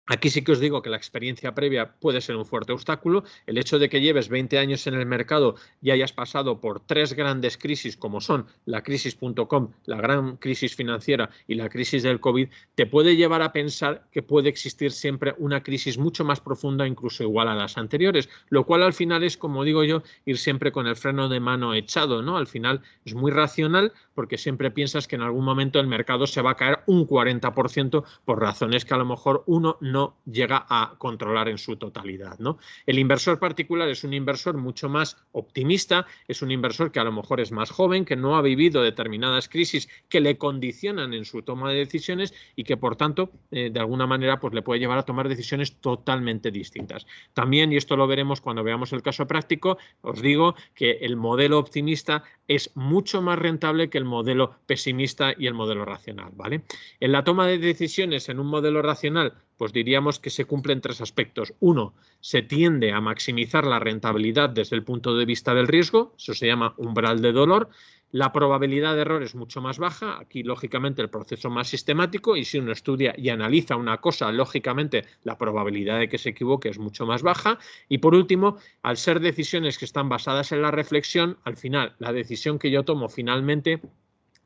Aquí sí que os digo que la experiencia previa puede ser un fuerte obstáculo. El hecho de que lleves 20 años en el mercado y hayas pasado por 3 grandes crisis como son la crisis.com, la gran crisis financiera y la crisis del COVID, te puede llevar a pensar que puede existir siempre una crisis mucho más profunda, incluso igual a las anteriores, lo cual al final es, como digo yo, ir siempre con el freno de mano echado, ¿no? Al final es muy racional porque siempre piensas que en algún momento el mercado se va a caer un 40% por razones que a lo mejor uno no llega a controlar en su totalidad, ¿no? El inversor particular es un inversor mucho más optimista, es un inversor que a lo mejor es más joven, que no ha vivido determinadas crisis que le condicionan en su toma de decisiones y que por tanto de alguna manera pues le puede llevar a tomar decisiones totalmente distintas. También, y esto lo veremos cuando veamos el caso práctico, os digo que el modelo optimista es mucho más rentable que el modelo pesimista y el modelo racional, ¿vale? En la toma de decisiones en un modelo racional, pues diríamos que se cumplen 3 aspectos. 1, se tiende a maximizar la rentabilidad desde el punto de vista del riesgo, eso se llama umbral de dolor. La probabilidad de error es mucho más baja, aquí lógicamente el proceso más sistemático y si uno estudia y analiza una cosa, lógicamente la probabilidad de que se equivoque es mucho más baja. Y por último, al ser decisiones que están basadas en la reflexión, al final la decisión que yo tomo finalmente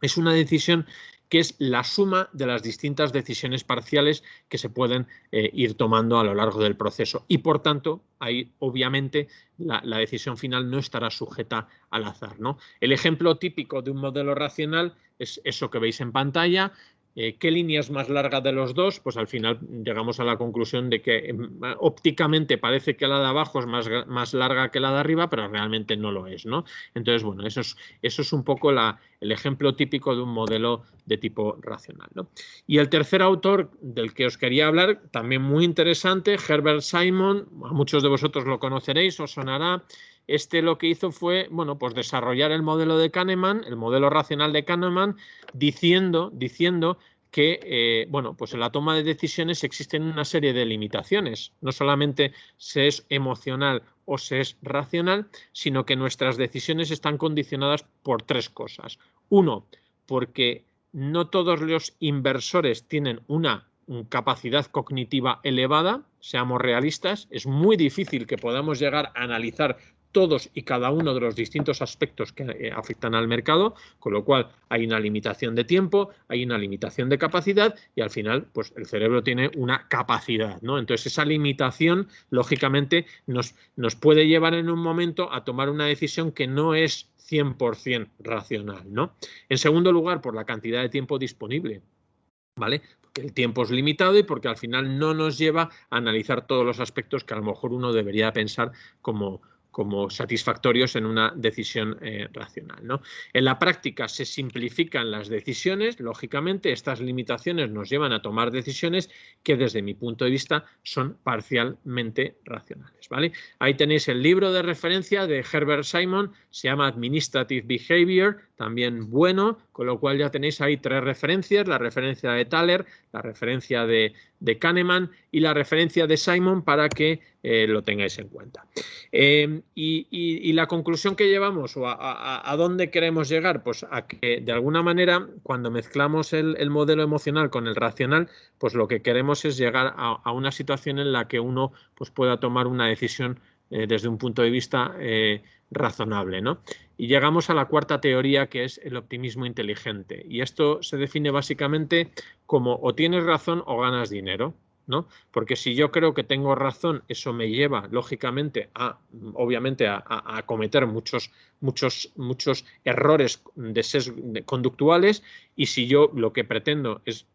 es una decisión que es la suma de las distintas decisiones parciales que se pueden ir tomando a lo largo del proceso. Y, por tanto, ahí obviamente la decisión final no estará sujeta al azar, ¿no? El ejemplo típico de un modelo racional es eso que veis en pantalla. ¿Qué línea es más larga de los dos? Pues al final llegamos a la conclusión de que ópticamente parece que la de abajo es más larga que la de arriba, pero realmente no lo es, ¿no? Entonces, bueno, eso es un poco el ejemplo típico de un modelo de tipo racional, ¿no? Y el tercer autor del que os quería hablar, también muy interesante, Herbert Simon, a muchos de vosotros lo conoceréis, os sonará. Lo que hizo fue, bueno, pues desarrollar el modelo de Kahneman, el modelo racional de Kahneman, diciendo que, bueno, pues en la toma de decisiones existen una serie de limitaciones. No solamente se es emocional o se es racional, sino que nuestras decisiones están condicionadas por tres cosas. Uno, porque no todos los inversores tienen una capacidad cognitiva elevada, seamos realistas, es muy difícil que podamos llegar a analizar todos y cada uno de los distintos aspectos que afectan al mercado, con lo cual hay una limitación de tiempo, hay una limitación de capacidad y al final pues el cerebro tiene una capacidad, ¿no? Entonces esa limitación lógicamente nos puede llevar en un momento a tomar una decisión que no es 100% racional, ¿no? En segundo lugar, por la cantidad de tiempo disponible, ¿vale? Porque el tiempo es limitado y porque al final no nos lleva a analizar todos los aspectos que a lo mejor uno debería pensar como satisfactorios en una decisión racional, ¿no? En la práctica se simplifican las decisiones, lógicamente estas limitaciones nos llevan a tomar decisiones que desde mi punto de vista son parcialmente racionales, ¿vale? Ahí tenéis el libro de referencia de Herbert Simon, se llama Administrative Behavior, también bueno, con lo cual ya tenéis ahí tres referencias, la referencia de Thaler, la referencia de Kahneman y la referencia de Simon para que lo tengáis en cuenta. Y la conclusión que llevamos o a dónde queremos llegar, pues a que de alguna manera cuando mezclamos el modelo emocional con el racional, pues lo que queremos es llegar a una situación en la que uno pues pueda tomar una decisión desde un punto de vista razonable, ¿no? Y llegamos a la cuarta teoría, que es el optimismo inteligente. Y esto se define básicamente como o tienes razón o ganas dinero, ¿no? Porque si yo creo que tengo razón, eso me lleva, lógicamente, obviamente, a cometer muchos errores conductuales, y si yo lo que pretendo es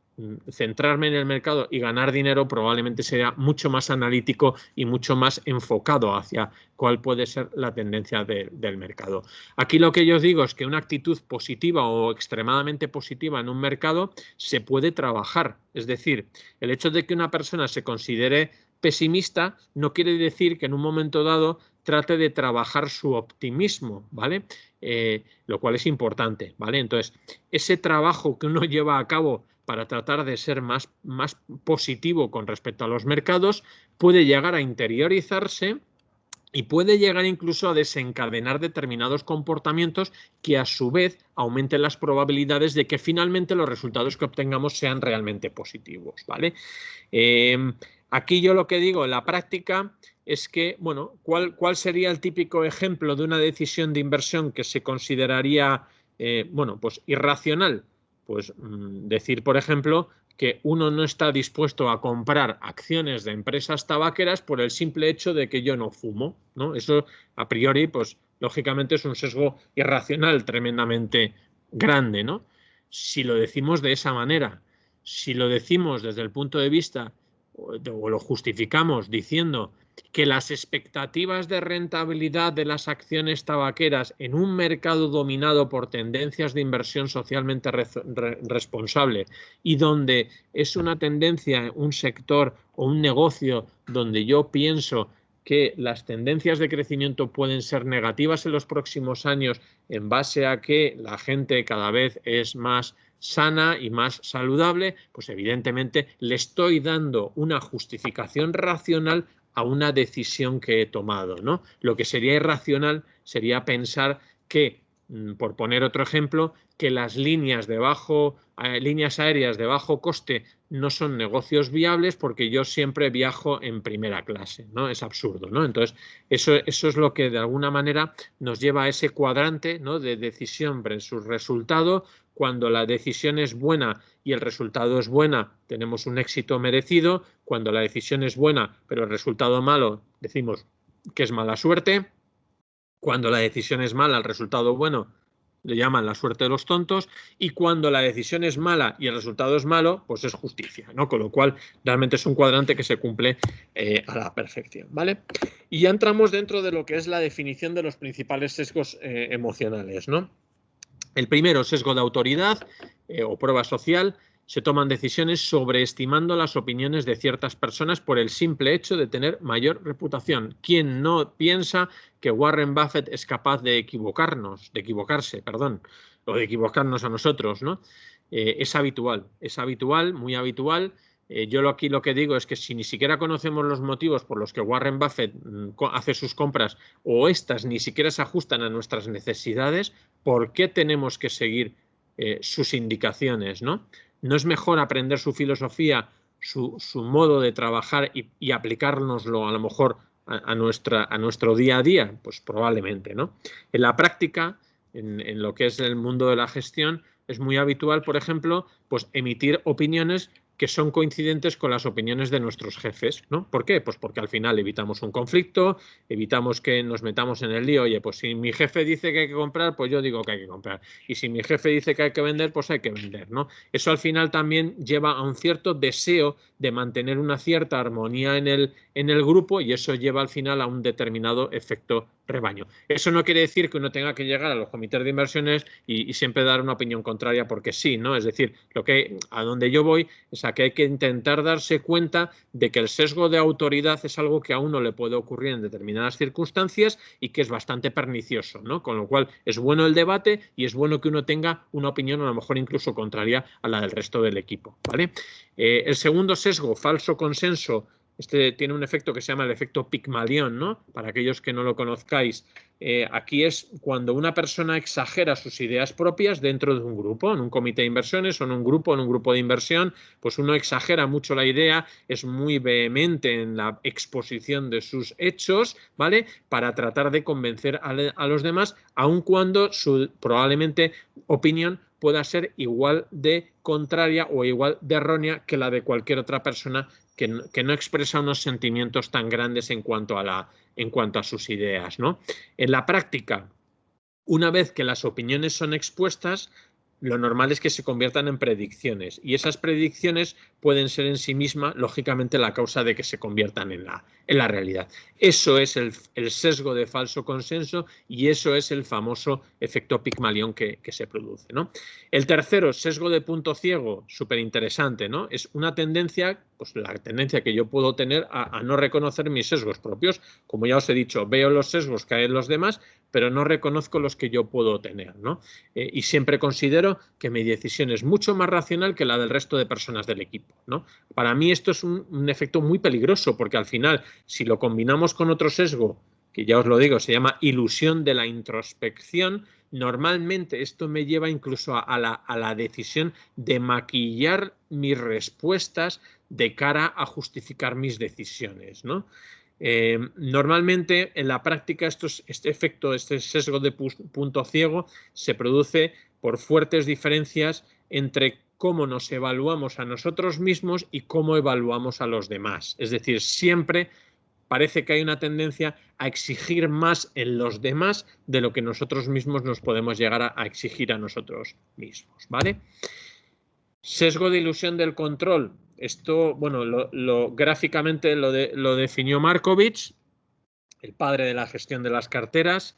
centrarme en el mercado y ganar dinero, probablemente sea mucho más analítico y mucho más enfocado hacia cuál puede ser la tendencia del mercado. Aquí lo que yo os digo es que una actitud positiva o extremadamente positiva en un mercado se puede trabajar. Es decir, el hecho de que una persona se considere pesimista no quiere decir que en un momento dado trate de trabajar su optimismo, ¿vale? Lo cual es importante, ¿vale? Entonces, ese trabajo que uno lleva a cabo para tratar de ser más positivo con respecto a los mercados puede llegar a interiorizarse y puede llegar incluso a desencadenar determinados comportamientos que a su vez aumenten las probabilidades de que finalmente los resultados que obtengamos sean realmente positivos, ¿vale? Aquí yo lo que digo en la práctica es que, bueno, ¿cuál sería el típico ejemplo de una decisión de inversión que se consideraría, bueno, pues irracional? Pues decir, por ejemplo, que uno no está dispuesto a comprar acciones de empresas tabaqueras por el simple hecho de que yo no fumo, ¿no? Eso, a priori, pues lógicamente es un sesgo irracional tremendamente grande, ¿no? Si lo decimos de esa manera, si lo decimos desde el punto de vista o lo justificamos diciendo que las expectativas de rentabilidad de las acciones tabaqueras en un mercado dominado por tendencias de inversión socialmente responsable y donde es una tendencia, un sector o un negocio donde yo pienso que las tendencias de crecimiento pueden ser negativas en los próximos años en base a que la gente cada vez es más sana y más saludable, pues evidentemente le estoy dando una justificación racional a una decisión que he tomado, ¿no? Lo que sería irracional sería pensar que por poner otro ejemplo, que las líneas aéreas de bajo coste no son negocios viables porque yo siempre viajo en primera clase, ¿no? Es absurdo, ¿no? Entonces, eso es lo que de alguna manera nos lleva a ese cuadrante, ¿no?, de decisión versus resultado. Cuando la decisión es buena y el resultado es buena, tenemos un éxito merecido. Cuando la decisión es buena pero el resultado malo, decimos que es mala suerte. Cuando la decisión es mala, el resultado bueno, le llaman la suerte de los tontos, y cuando la decisión es mala y el resultado es malo, pues es justicia, ¿no? Con lo cual, realmente es un cuadrante que se cumple a la perfección, ¿vale? Y ya entramos dentro de lo que es la definición de los principales sesgos emocionales, ¿no? El primero, sesgo de autoridad o prueba social. Se toman decisiones sobreestimando las opiniones de ciertas personas por el simple hecho de tener mayor reputación. ¿Quién no piensa que Warren Buffett es capaz de equivocarse, o de equivocarnos a nosotros, ¿no? Es habitual, muy habitual. Yo aquí lo que digo es que si ni siquiera conocemos los motivos por los que Warren Buffett hace sus compras o estas ni siquiera se ajustan a nuestras necesidades, ¿por qué tenemos que seguir sus indicaciones, ¿no? ¿No es mejor aprender su filosofía, su modo de trabajar y aplicárnoslo a lo mejor a nuestro día a día? Pues probablemente, ¿no? En la práctica, en lo que es el mundo de la gestión, es muy habitual, por ejemplo, pues emitir opiniones que son coincidentes con las opiniones de nuestros jefes, ¿no? ¿Por qué? Pues porque al final evitamos un conflicto, evitamos que nos metamos en el lío. Oye, pues si mi jefe dice que hay que comprar, pues yo digo que hay que comprar. Y si mi jefe dice que hay que vender, pues hay que vender, ¿no? Eso al final también lleva a un cierto deseo de mantener una cierta armonía en el grupo, y eso lleva al final a un determinado efecto rebaño. Eso no quiere decir que uno tenga que llegar a los comités de inversiones y siempre dar una opinión contraria porque sí, ¿no? Es decir, a donde yo voy es a que hay que intentar darse cuenta de que el sesgo de autoridad es algo que a uno le puede ocurrir en determinadas circunstancias y que es bastante pernicioso, ¿no? Con lo cual es bueno el debate y es bueno que uno tenga una opinión a lo mejor incluso contraria a la del resto del equipo, ¿vale? El segundo sesgo, falso consenso. Este tiene un efecto que se llama el efecto Pigmalión, ¿no? Para aquellos que no lo conozcáis, aquí es cuando una persona exagera sus ideas propias dentro de un grupo, en un comité de inversiones o en un grupo de inversión, pues uno exagera mucho la idea, es muy vehemente en la exposición de sus hechos, ¿vale? Para tratar de convencer a los demás, aun cuando su probablemente opinión pueda ser igual de contraria o igual de errónea que la de cualquier otra persona que no expresa unos sentimientos tan grandes en cuanto a sus ideas, ¿no? En la práctica, una vez que las opiniones son expuestas, lo normal es que se conviertan en predicciones, y esas predicciones pueden ser en sí mismas, lógicamente, la causa de que se conviertan en la realidad. Eso es el sesgo de falso consenso y eso es el famoso efecto Pigmalión que se produce, ¿no? El tercero, sesgo de punto ciego, súper interesante, ¿no? Es una tendencia, pues la tendencia que yo puedo tener a no reconocer mis sesgos propios. Como ya os he dicho, veo los sesgos que hay en los demás, pero no reconozco los que yo puedo tener, ¿no? Y siempre considero que mi decisión es mucho más racional que la del resto de personas del equipo, ¿no? Para mí esto es un efecto muy peligroso, porque al final, si lo combinamos con otro sesgo, que ya os lo digo, se llama ilusión de la introspección, normalmente esto me lleva incluso a la decisión de maquillar mis respuestas de cara a justificar mis decisiones, ¿no? Normalmente en la práctica este efecto, este sesgo de punto ciego se produce por fuertes diferencias entre cómo nos evaluamos a nosotros mismos y cómo evaluamos a los demás. Es decir, siempre parece que hay una tendencia a exigir más en los demás de lo que nosotros mismos nos podemos llegar a exigir a nosotros mismos, ¿vale? Sesgo de ilusión del control. Esto, bueno, gráficamente lo definió Markovich, el padre de la gestión de las carteras.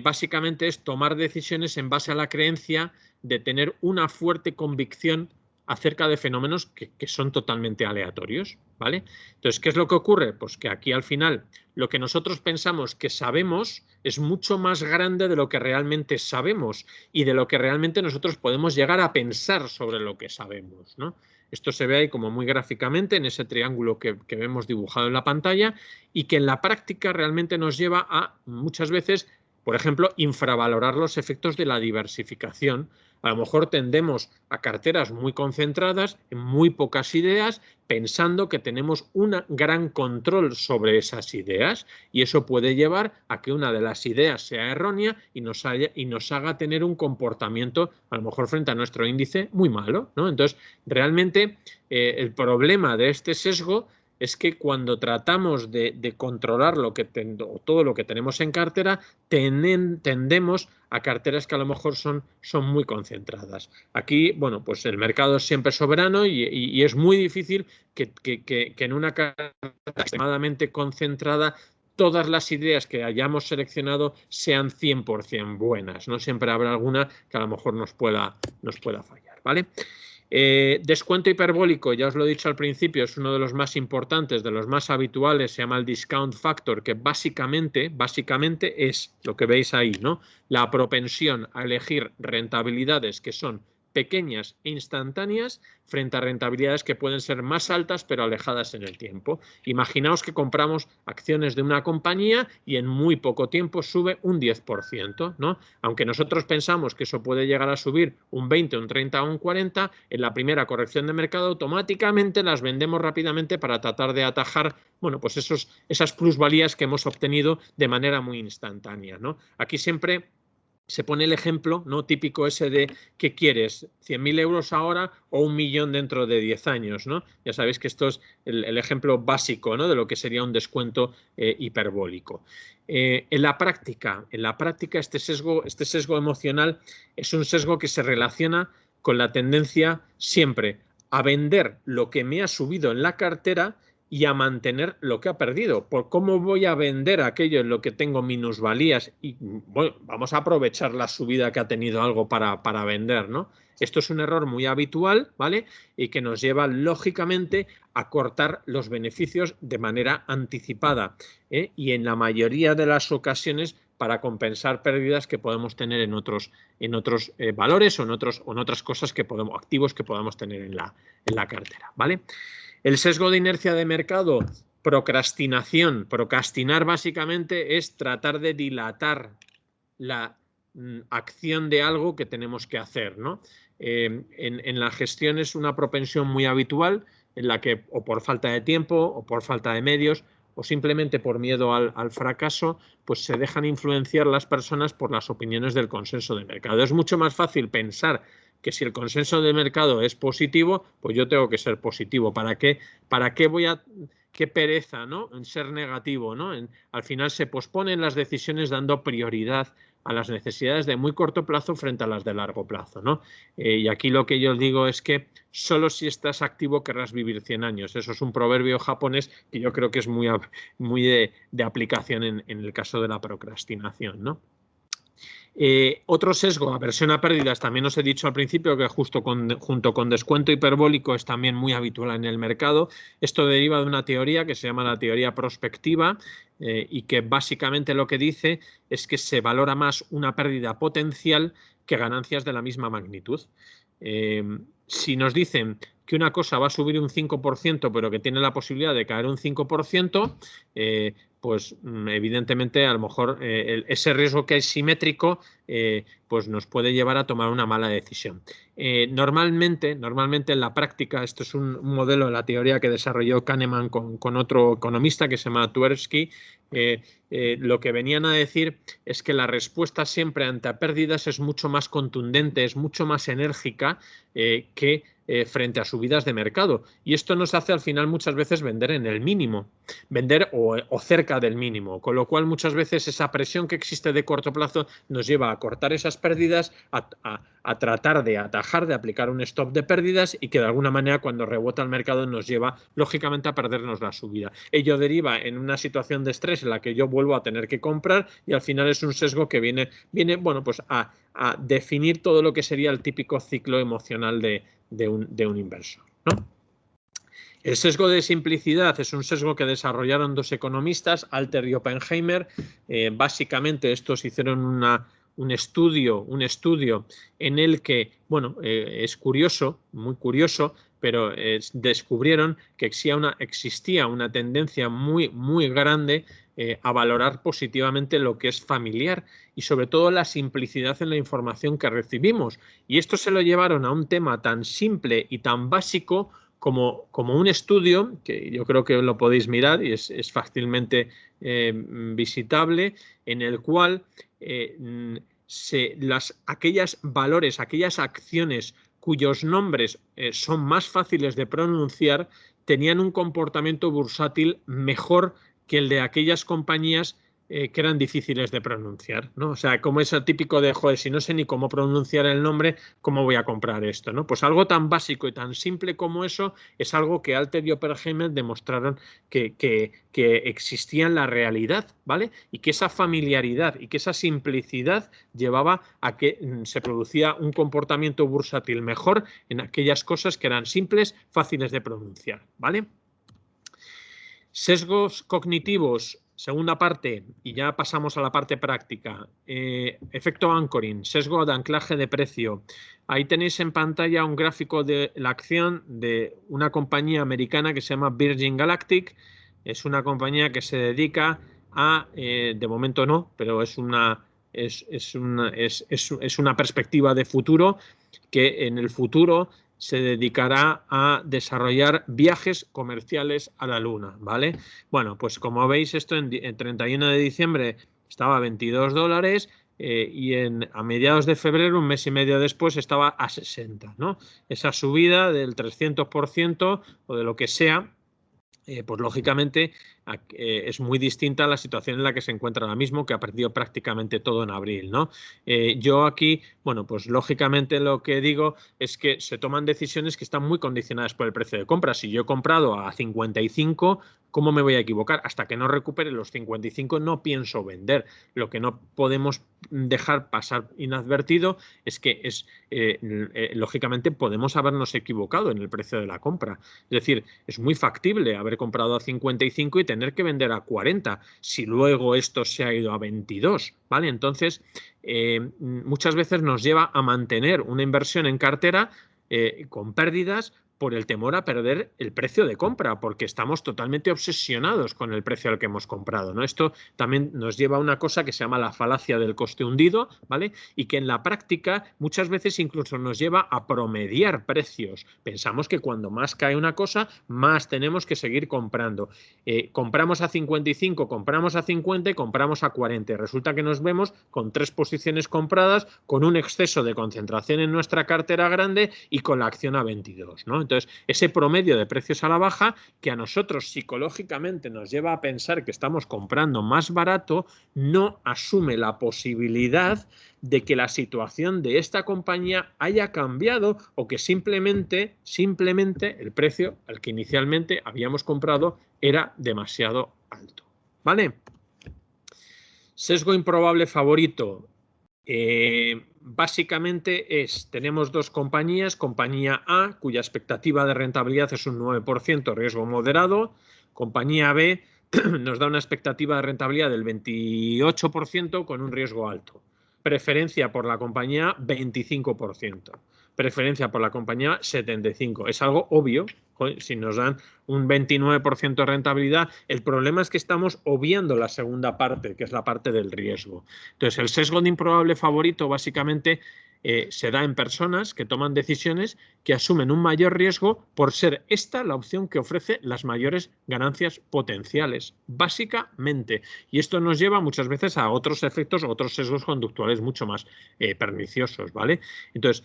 Básicamente es tomar decisiones en base a la creencia de tener una fuerte convicción acerca de fenómenos que son totalmente aleatorios, ¿vale? Entonces, ¿qué es lo que ocurre? Pues que aquí al final lo que nosotros pensamos que sabemos es mucho más grande de lo que realmente sabemos y de lo que realmente nosotros podemos llegar a pensar sobre lo que sabemos, ¿no? Esto se ve ahí como muy gráficamente en ese triángulo que vemos dibujado en la pantalla y que en la práctica realmente nos lleva a muchas veces Por ejemplo, infravalorar los efectos de la diversificación. A lo mejor tendemos a carteras muy concentradas, en muy pocas ideas, pensando que tenemos un gran control sobre esas ideas, y eso puede llevar a que una de las ideas sea errónea y nos haga tener un comportamiento, a lo mejor frente a nuestro índice, muy malo, ¿no? Entonces, realmente el problema de este sesgo es que cuando tratamos de controlar todo lo que tenemos en cartera, tendemos a carteras que a lo mejor son muy concentradas. Aquí, bueno, pues el mercado es siempre soberano y es muy difícil que en una cartera extremadamente concentrada todas las ideas que hayamos seleccionado sean 100% buenas, ¿no? Siempre habrá alguna que a lo mejor nos pueda fallar, ¿vale? Descuento hiperbólico, ya os lo he dicho al principio, es uno de los más importantes, de los más habituales, se llama el discount factor, que básicamente es lo que veis ahí, ¿no? La propensión a elegir rentabilidades que son pequeñas e instantáneas frente a rentabilidades que pueden ser más altas pero alejadas en el tiempo. Imaginaos que compramos acciones de una compañía y en muy poco tiempo sube un 10%, ¿no? Aunque nosotros pensamos que eso puede llegar a subir un 20, un 30 o un 40, en la primera corrección de mercado automáticamente las vendemos rápidamente para tratar de atajar, bueno, pues esas plusvalías que hemos obtenido de manera muy instantánea, ¿no? Aquí siempre se pone el ejemplo, ¿no?, típico ese de ¿qué quieres? ¿100.000 euros ahora o 1 millón dentro de 10 años? ¿no? Ya sabéis que esto es el ejemplo básico, ¿no?, de lo que sería un descuento hiperbólico. En la práctica este sesgo emocional es un sesgo que se relaciona con la tendencia siempre a vender lo que me ha subido en la cartera y a mantener lo que ha perdido. ¿Por cómo voy a vender aquello en lo que tengo minusvalías? Y bueno, vamos a aprovechar la subida que ha tenido algo para vender, ¿no? Esto es un error muy habitual, ¿vale? Y que nos lleva, lógicamente, a cortar los beneficios de manera anticipada, ¿eh? Y en la mayoría de las ocasiones para compensar pérdidas que podemos tener en otros valores o en otras cosas activos que podamos tener en la cartera, ¿vale? El sesgo de inercia de mercado, procrastinación. Procrastinar básicamente es tratar de dilatar la acción de algo que tenemos que hacer, ¿no? En la gestión es una propensión muy habitual en la que o por falta de tiempo o por falta de medios o simplemente por miedo al fracaso, pues se dejan influenciar las personas por las opiniones del consenso de mercado. Es mucho más fácil pensar que si el consenso de mercado es positivo, pues yo tengo que ser positivo. ¿Para qué qué pereza, ¿no?, en ser negativo, ¿no? Al final se posponen las decisiones dando prioridad a las necesidades de muy corto plazo frente a las de largo plazo, ¿no? Y aquí lo que yo digo es que solo si estás activo querrás vivir 100 años. Eso es un proverbio japonés que yo creo que es muy de aplicación en el caso de la procrastinación, ¿no? Otro sesgo, aversión a pérdidas, también os he dicho al principio que junto con descuento hiperbólico es también muy habitual en el mercado. Esto deriva de una teoría que se llama la teoría prospectiva y que básicamente lo que dice es que se valora más una pérdida potencial que ganancias de la misma magnitud. Si nos dicen que una cosa va a subir un 5% pero que tiene la posibilidad de caer un 5%, pues evidentemente a lo mejor ese riesgo que es simétrico pues nos puede llevar a tomar una mala decisión. Normalmente en la práctica, esto es un modelo de la teoría que desarrolló Kahneman con otro economista que se llama Tversky, lo que venían a decir es que la respuesta siempre ante pérdidas es mucho más contundente, es mucho más enérgica que frente a subidas de mercado. Y esto nos hace al final muchas veces vender en el mínimo, vender o cerca del mínimo, con lo cual muchas veces esa presión que existe de corto plazo nos lleva a cortar esas pérdidas, a tratar de atajar, de aplicar un stop de pérdidas y que de alguna manera cuando rebota el mercado nos lleva lógicamente a perdernos la subida. Ello deriva en una situación de estrés en la que yo vuelvo a tener que comprar y al final es un sesgo que viene bueno, pues a definir todo lo que sería el típico ciclo emocional de un inversor, ¿no? El sesgo de simplicidad es un sesgo que desarrollaron dos economistas, Alter y Oppenheimer. Básicamente estos hicieron un estudio en el que, bueno, es curioso, muy curioso, pero descubrieron que existía una tendencia muy grande a valorar positivamente lo que es familiar y sobre todo la simplicidad en la información que recibimos. Y esto se lo llevaron a un tema tan simple y tan básico como un estudio, que yo creo que lo podéis mirar y es fácilmente visitable, en el cual aquellas valores, aquellas acciones cuyos nombres son más fáciles de pronunciar, tenían un comportamiento bursátil mejor que el de aquellas compañías que eran difíciles de pronunciar, ¿no? O sea, como es el típico de, joder, si no sé ni cómo pronunciar el nombre, ¿cómo voy a comprar esto, ¿no? Pues algo tan básico y tan simple como eso es algo que Alter y Oppenheimer demostraron que existía en la realidad, ¿vale? Y que esa familiaridad y que esa simplicidad llevaba a que se producía un comportamiento bursátil mejor en aquellas cosas que eran simples, fáciles de pronunciar, ¿vale? Sesgos cognitivos, segunda parte, y ya pasamos a la parte práctica. Efecto anchoring, sesgo de anclaje de precio. Ahí tenéis en pantalla un gráfico de la acción de una compañía americana que se llama Virgin Galactic. Es una compañía que se dedica a, de momento no, pero es una perspectiva de futuro, que en el futuro se dedicará a desarrollar viajes comerciales a la Luna, ¿vale? Bueno, pues como veis, esto en 31 de diciembre estaba a $22 y a mediados de febrero, un mes y medio después, estaba a 60, ¿no? Esa subida del 300% o de lo que sea, pues lógicamente es muy distinta a la situación en la que se encuentra ahora mismo, que ha perdido prácticamente todo en abril, ¿no? Yo aquí, bueno, pues lógicamente lo que digo es que se toman decisiones que están muy condicionadas por el precio de compra. Si yo he comprado a 55, ¿cómo me voy a equivocar? Hasta que no recupere los 55 no pienso vender. Lo que no podemos dejar pasar inadvertido es que lógicamente podemos habernos equivocado en el precio de la compra. Es decir, es muy factible haber comprado a 55 y tener que vender a 40 si luego esto se ha ido a 22, ¿vale? Entonces, muchas veces nos lleva a mantener una inversión en cartera con pérdidas por el temor a perder el precio de compra, porque estamos totalmente obsesionados con el precio al que hemos comprado, ¿no? Esto también nos lleva a una cosa que se llama la falacia del coste hundido, ¿vale? Y que en la práctica muchas veces incluso nos lleva a promediar precios. Pensamos que cuando más cae una cosa, más tenemos que seguir comprando. Compramos a 55, compramos a 50 y compramos a 40. Resulta que nos vemos con 3 posiciones compradas, con un exceso de concentración en nuestra cartera grande y con la acción a 22, ¿no? Entonces, ese promedio de precios a la baja que a nosotros psicológicamente nos lleva a pensar que estamos comprando más barato, no asume la posibilidad de que la situación de esta compañía haya cambiado o que simplemente el precio al que inicialmente habíamos comprado era demasiado alto, ¿vale? Sesgo improbable favorito. Básicamente tenemos dos compañías, compañía A, cuya expectativa de rentabilidad es un 9%, riesgo moderado, compañía B nos da una expectativa de rentabilidad del 28% con un riesgo alto, preferencia por la compañía 25%, preferencia por la compañía 75%. Es algo obvio, si nos dan un 29% de rentabilidad, el problema es que estamos obviando la segunda parte, que es la parte del riesgo. Entonces, el sesgo de improbable favorito básicamente se da en personas que toman decisiones que asumen un mayor riesgo por ser esta la opción que ofrece las mayores ganancias potenciales, básicamente. Y esto nos lleva muchas veces a otros efectos, otros sesgos conductuales mucho más perniciosos, ¿vale? Entonces,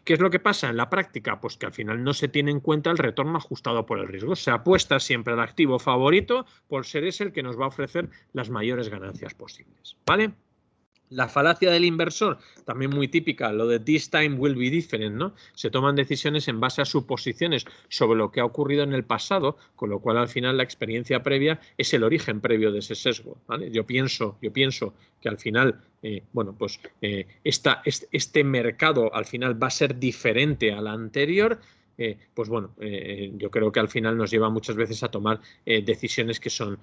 ¿qué es lo que pasa en la práctica? Pues que al final no se tiene en cuenta el retorno ajustado por el riesgo. Se apuesta siempre al activo favorito por ser ese el que nos va a ofrecer las mayores ganancias posibles, ¿vale? La falacia del inversor, también muy típica, lo de this time will be different, ¿no? Se toman decisiones en base a suposiciones sobre lo que ha ocurrido en el pasado, con lo cual al final la experiencia previa es el origen previo de ese sesgo, ¿vale? Yo pienso que al final, bueno, pues este mercado al final va a ser diferente al anterior. Pues bueno, yo creo que al final nos lleva muchas veces a tomar decisiones que son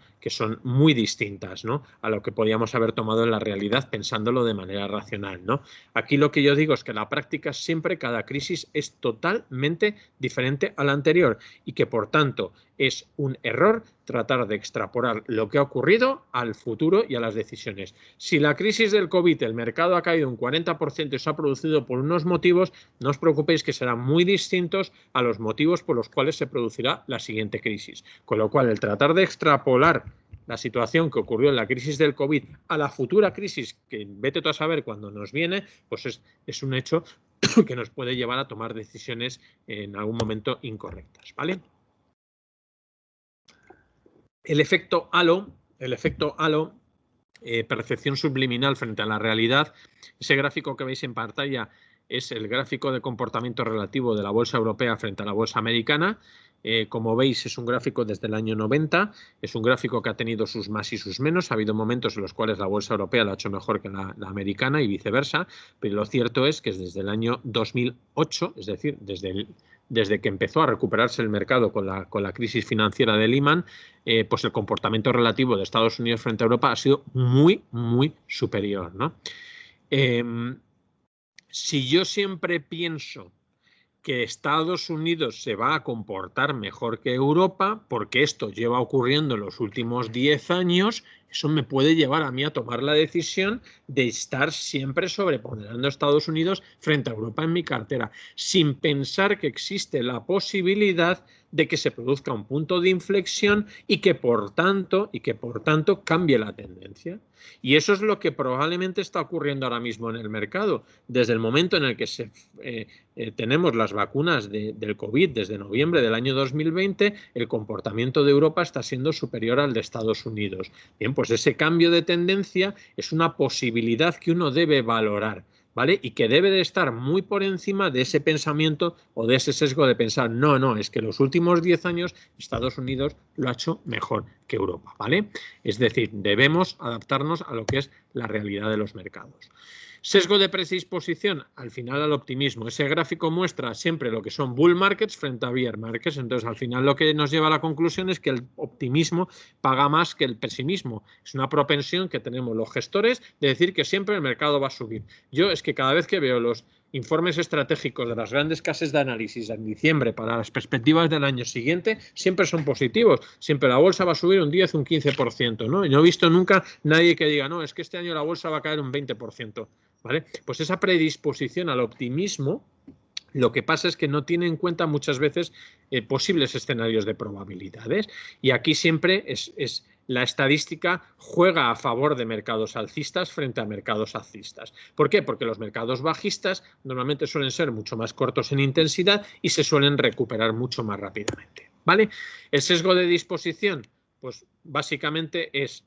muy distintas, ¿no?, a lo que podíamos haber tomado en la realidad pensándolo de manera racional, ¿no? Aquí lo que yo digo es que la práctica siempre, cada crisis es totalmente diferente a la anterior y que por tanto Es un error tratar de extrapolar lo que ha ocurrido al futuro y a las decisiones. Si la crisis del COVID, el mercado ha caído un 40% y se ha producido por unos motivos, no os preocupéis que serán muy distintos a los motivos por los cuales se producirá la siguiente crisis. Con lo cual, el tratar de extrapolar la situación que ocurrió en la crisis del COVID a la futura crisis, que vete tú a saber cuándo nos viene, pues es un hecho que nos puede llevar a tomar decisiones en algún momento incorrectas, ¿vale? El efecto halo, percepción subliminal frente a la realidad, ese gráfico que veis en pantalla es el gráfico de comportamiento relativo de la bolsa europea frente a la bolsa americana. Como veis, es un gráfico desde el año 90, es un gráfico que ha tenido sus más y sus menos. Ha habido momentos en los cuales la bolsa europea lo ha hecho mejor que la americana y viceversa, pero lo cierto es que desde el año 2008, es decir, desde que empezó a recuperarse el mercado con la crisis financiera de Lehman, pues el comportamiento relativo de Estados Unidos frente a Europa ha sido muy, muy superior, ¿no? Si yo siempre pienso que Estados Unidos se va a comportar mejor que Europa, porque esto lleva ocurriendo en los últimos 10 años, eso me puede llevar a mí a tomar la decisión de estar siempre sobreponderando a Estados Unidos frente a Europa en mi cartera, sin pensar que existe la posibilidad de que se produzca un punto de inflexión y que por tanto cambie la tendencia. Y eso es lo que probablemente está ocurriendo ahora mismo en el mercado. Desde el momento en el que tenemos las vacunas del COVID desde noviembre del año 2020, el comportamiento de Europa está siendo superior al de Estados Unidos. Bien, pues ese cambio de tendencia es una posibilidad que uno debe valorar, ¿vale? Y que debe de estar muy por encima de ese pensamiento o de ese sesgo de pensar, no, es que los últimos 10 años Estados Unidos lo ha hecho mejor que Europa, ¿vale? Es decir, debemos adaptarnos a lo que es la realidad de los mercados. Sesgo de predisposición, al final al optimismo. Ese gráfico muestra siempre lo que son bull markets frente a bear markets. Entonces, al final lo que nos lleva a la conclusión es que el optimismo paga más que el pesimismo. Es una propensión que tenemos los gestores de decir que siempre el mercado va a subir. Yo es que cada vez que veo los informes estratégicos de las grandes casas de análisis en diciembre para las perspectivas del año siguiente, siempre son positivos. Siempre la bolsa va a subir un 10, un 15%, ¿no? Y no he visto nunca nadie que diga, no, es que este año la bolsa va a caer un 20%. ¿Vale? Pues esa predisposición al optimismo, lo que pasa es que no tiene en cuenta muchas veces posibles escenarios de probabilidades. Y aquí siempre la estadística juega a favor de mercados alcistas frente a mercados alcistas. ¿Por qué? Porque los mercados bajistas normalmente suelen ser mucho más cortos en intensidad y se suelen recuperar mucho más rápidamente, ¿vale? El sesgo de disposición, pues básicamente es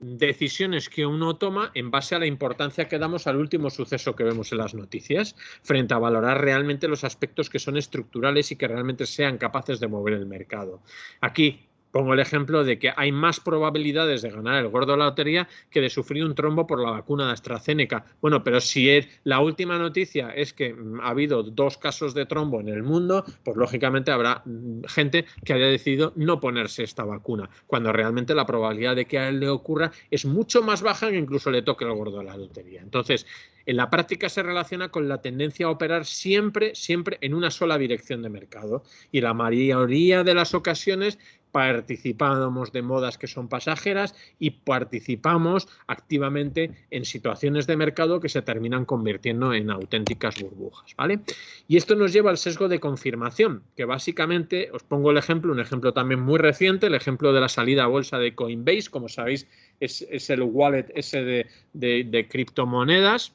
decisiones que uno toma en base a la importancia que damos al último suceso que vemos en las noticias, frente a valorar realmente los aspectos que son estructurales y que realmente sean capaces de mover el mercado. Aquí pongo el ejemplo de que hay más probabilidades de ganar el gordo de la lotería que de sufrir un trombo por la vacuna de AstraZeneca. Bueno, pero si la última noticia es que ha habido 2 casos de trombo en el mundo, pues lógicamente habrá gente que haya decidido no ponerse esta vacuna, cuando realmente la probabilidad de que a él le ocurra es mucho más baja que incluso le toque el gordo de la lotería. Entonces, en la práctica se relaciona con la tendencia a operar siempre en una sola dirección de mercado. Y la mayoría de las ocasiones participamos de modas que son pasajeras y participamos activamente en situaciones de mercado que se terminan convirtiendo en auténticas burbujas, ¿vale? Y esto nos lleva al sesgo de confirmación, que básicamente, os pongo el ejemplo, un ejemplo también muy reciente, el ejemplo de la salida a bolsa de Coinbase, como sabéis, es el wallet ese de criptomonedas.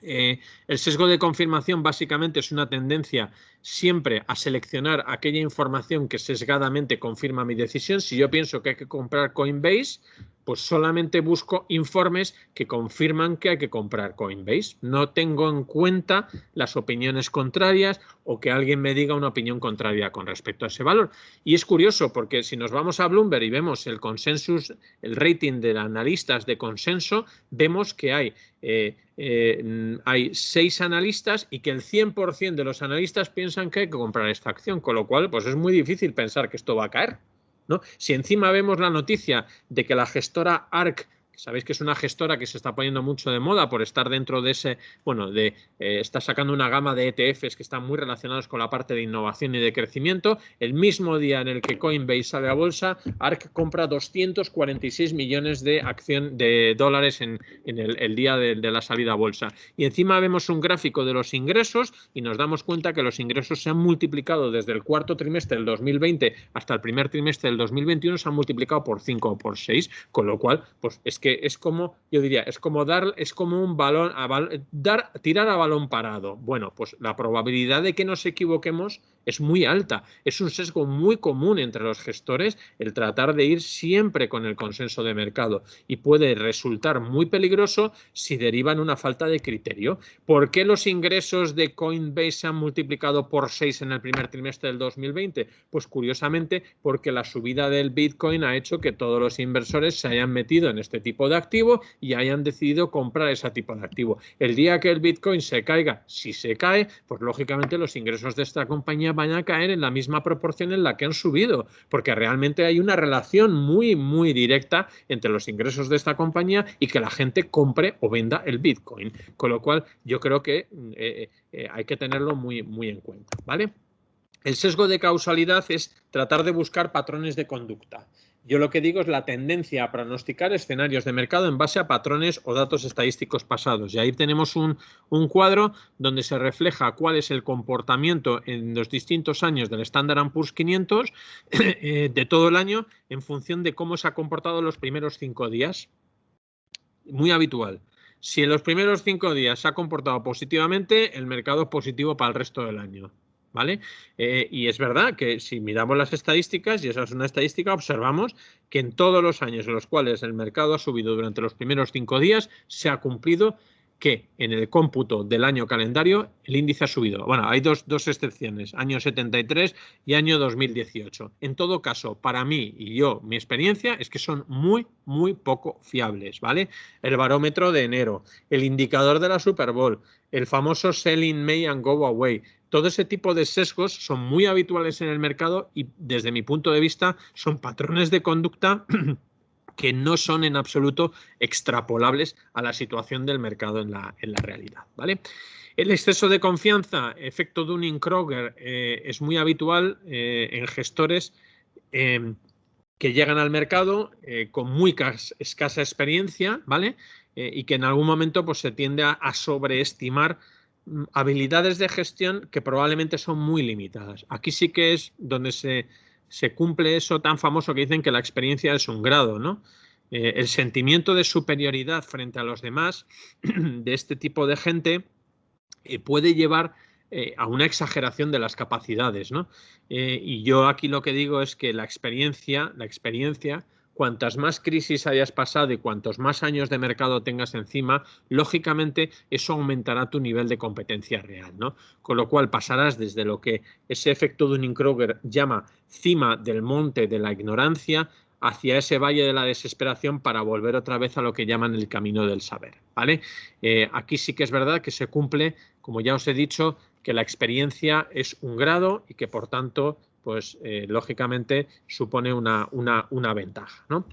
El sesgo de confirmación básicamente es una tendencia siempre a seleccionar aquella información que sesgadamente confirma mi decisión. Si yo pienso que hay que comprar Coinbase, pues solamente busco informes que confirman que hay que comprar Coinbase. No tengo en cuenta las opiniones contrarias o que alguien me diga una opinión contraria con respecto a ese valor. Y es curioso porque si nos vamos a Bloomberg y vemos el consensus, el rating de analistas de consenso, vemos que hay 6 analistas y que el 100% de los analistas piensan que hay que comprar esta acción, con lo cual pues es muy difícil pensar que esto va a caer, ¿no? Si encima vemos la noticia de que la gestora ARK Sabéis que es una gestora que se está poniendo mucho de moda por estar dentro de ese, bueno, está sacando una gama de ETFs que están muy relacionados con la parte de innovación y de crecimiento. El mismo día en el que Coinbase sale a bolsa, ARK compra 246 millones de dólares en el día de la salida a bolsa. Y encima vemos un gráfico de los ingresos y nos damos cuenta que los ingresos se han multiplicado desde el cuarto trimestre del 2020 hasta el primer trimestre del 2021, se han multiplicado por 5 o por 6, con lo cual, pues es que es como, yo diría, es como un balón, tirar a balón parado. Bueno, pues la probabilidad de que nos equivoquemos es muy alta. Es un sesgo muy común entre los gestores el tratar de ir siempre con el consenso de mercado y puede resultar muy peligroso si deriva en una falta de criterio. ¿Por qué los ingresos de Coinbase se han multiplicado por 6 en el primer trimestre del 2020? Pues curiosamente porque la subida del Bitcoin ha hecho que todos los inversores se hayan metido en este tipo de activo y hayan decidido comprar ese tipo de activo. El día que el Bitcoin se caiga, si se cae, pues lógicamente los ingresos de esta compañía van a caer en la misma proporción en la que han subido, porque realmente hay una relación muy, muy directa entre los ingresos de esta compañía y que la gente compre o venda el Bitcoin. Con lo cual, yo creo que hay que tenerlo muy, muy en cuenta, ¿vale? El sesgo de causalidad es tratar de buscar patrones de conducta. Yo lo que digo es la tendencia a pronosticar escenarios de mercado en base a patrones o datos estadísticos pasados. Y ahí tenemos un cuadro donde se refleja cuál es el comportamiento en los distintos años del Standard & Poor's 500 de todo el año en función de cómo se ha comportado los primeros 5 días. Muy habitual. Si en los primeros 5 días se ha comportado positivamente, el mercado es positivo para el resto del año. ¿Vale? Y es verdad que si miramos las estadísticas, y esa es una estadística, observamos que en todos los años en los cuales el mercado ha subido durante los primeros 5 días, se ha cumplido que en el cómputo del año calendario el índice ha subido. Bueno, hay dos excepciones, año 73 y año 2018. En todo caso, para mí y yo, mi experiencia es que son muy, muy poco fiables, ¿vale? El barómetro de enero, el indicador de la Super Bowl, el famoso Sell in May and Go Away. Todo ese tipo de sesgos son muy habituales en el mercado y desde mi punto de vista son patrones de conducta que no son en absoluto extrapolables a la situación del mercado en la realidad, ¿vale? El exceso de confianza, efecto Dunning-Kruger, es muy habitual en gestores que llegan al mercado con muy escasa experiencia, ¿vale? Y que en algún momento pues, se tiende a sobreestimar habilidades de gestión que probablemente son muy limitadas. Aquí sí que es donde se cumple eso tan famoso que dicen que la experiencia es un grado, ¿no? El sentimiento de superioridad frente a los demás de este tipo de gente puede llevar a una exageración de las capacidades, ¿no? Y yo aquí lo que digo es que la experiencia, cuantas más crisis hayas pasado y cuantos más años de mercado tengas encima, lógicamente eso aumentará tu nivel de competencia real, ¿no? Con lo cual pasarás desde lo que ese efecto Dunning-Kruger llama cima del monte de la ignorancia hacia ese valle de la desesperación para volver otra vez a lo que llaman el camino del saber, ¿vale? Aquí sí que es verdad que se cumple, como ya os he dicho, que la experiencia es un grado y que por tanto pues lógicamente supone una ventaja, ¿no?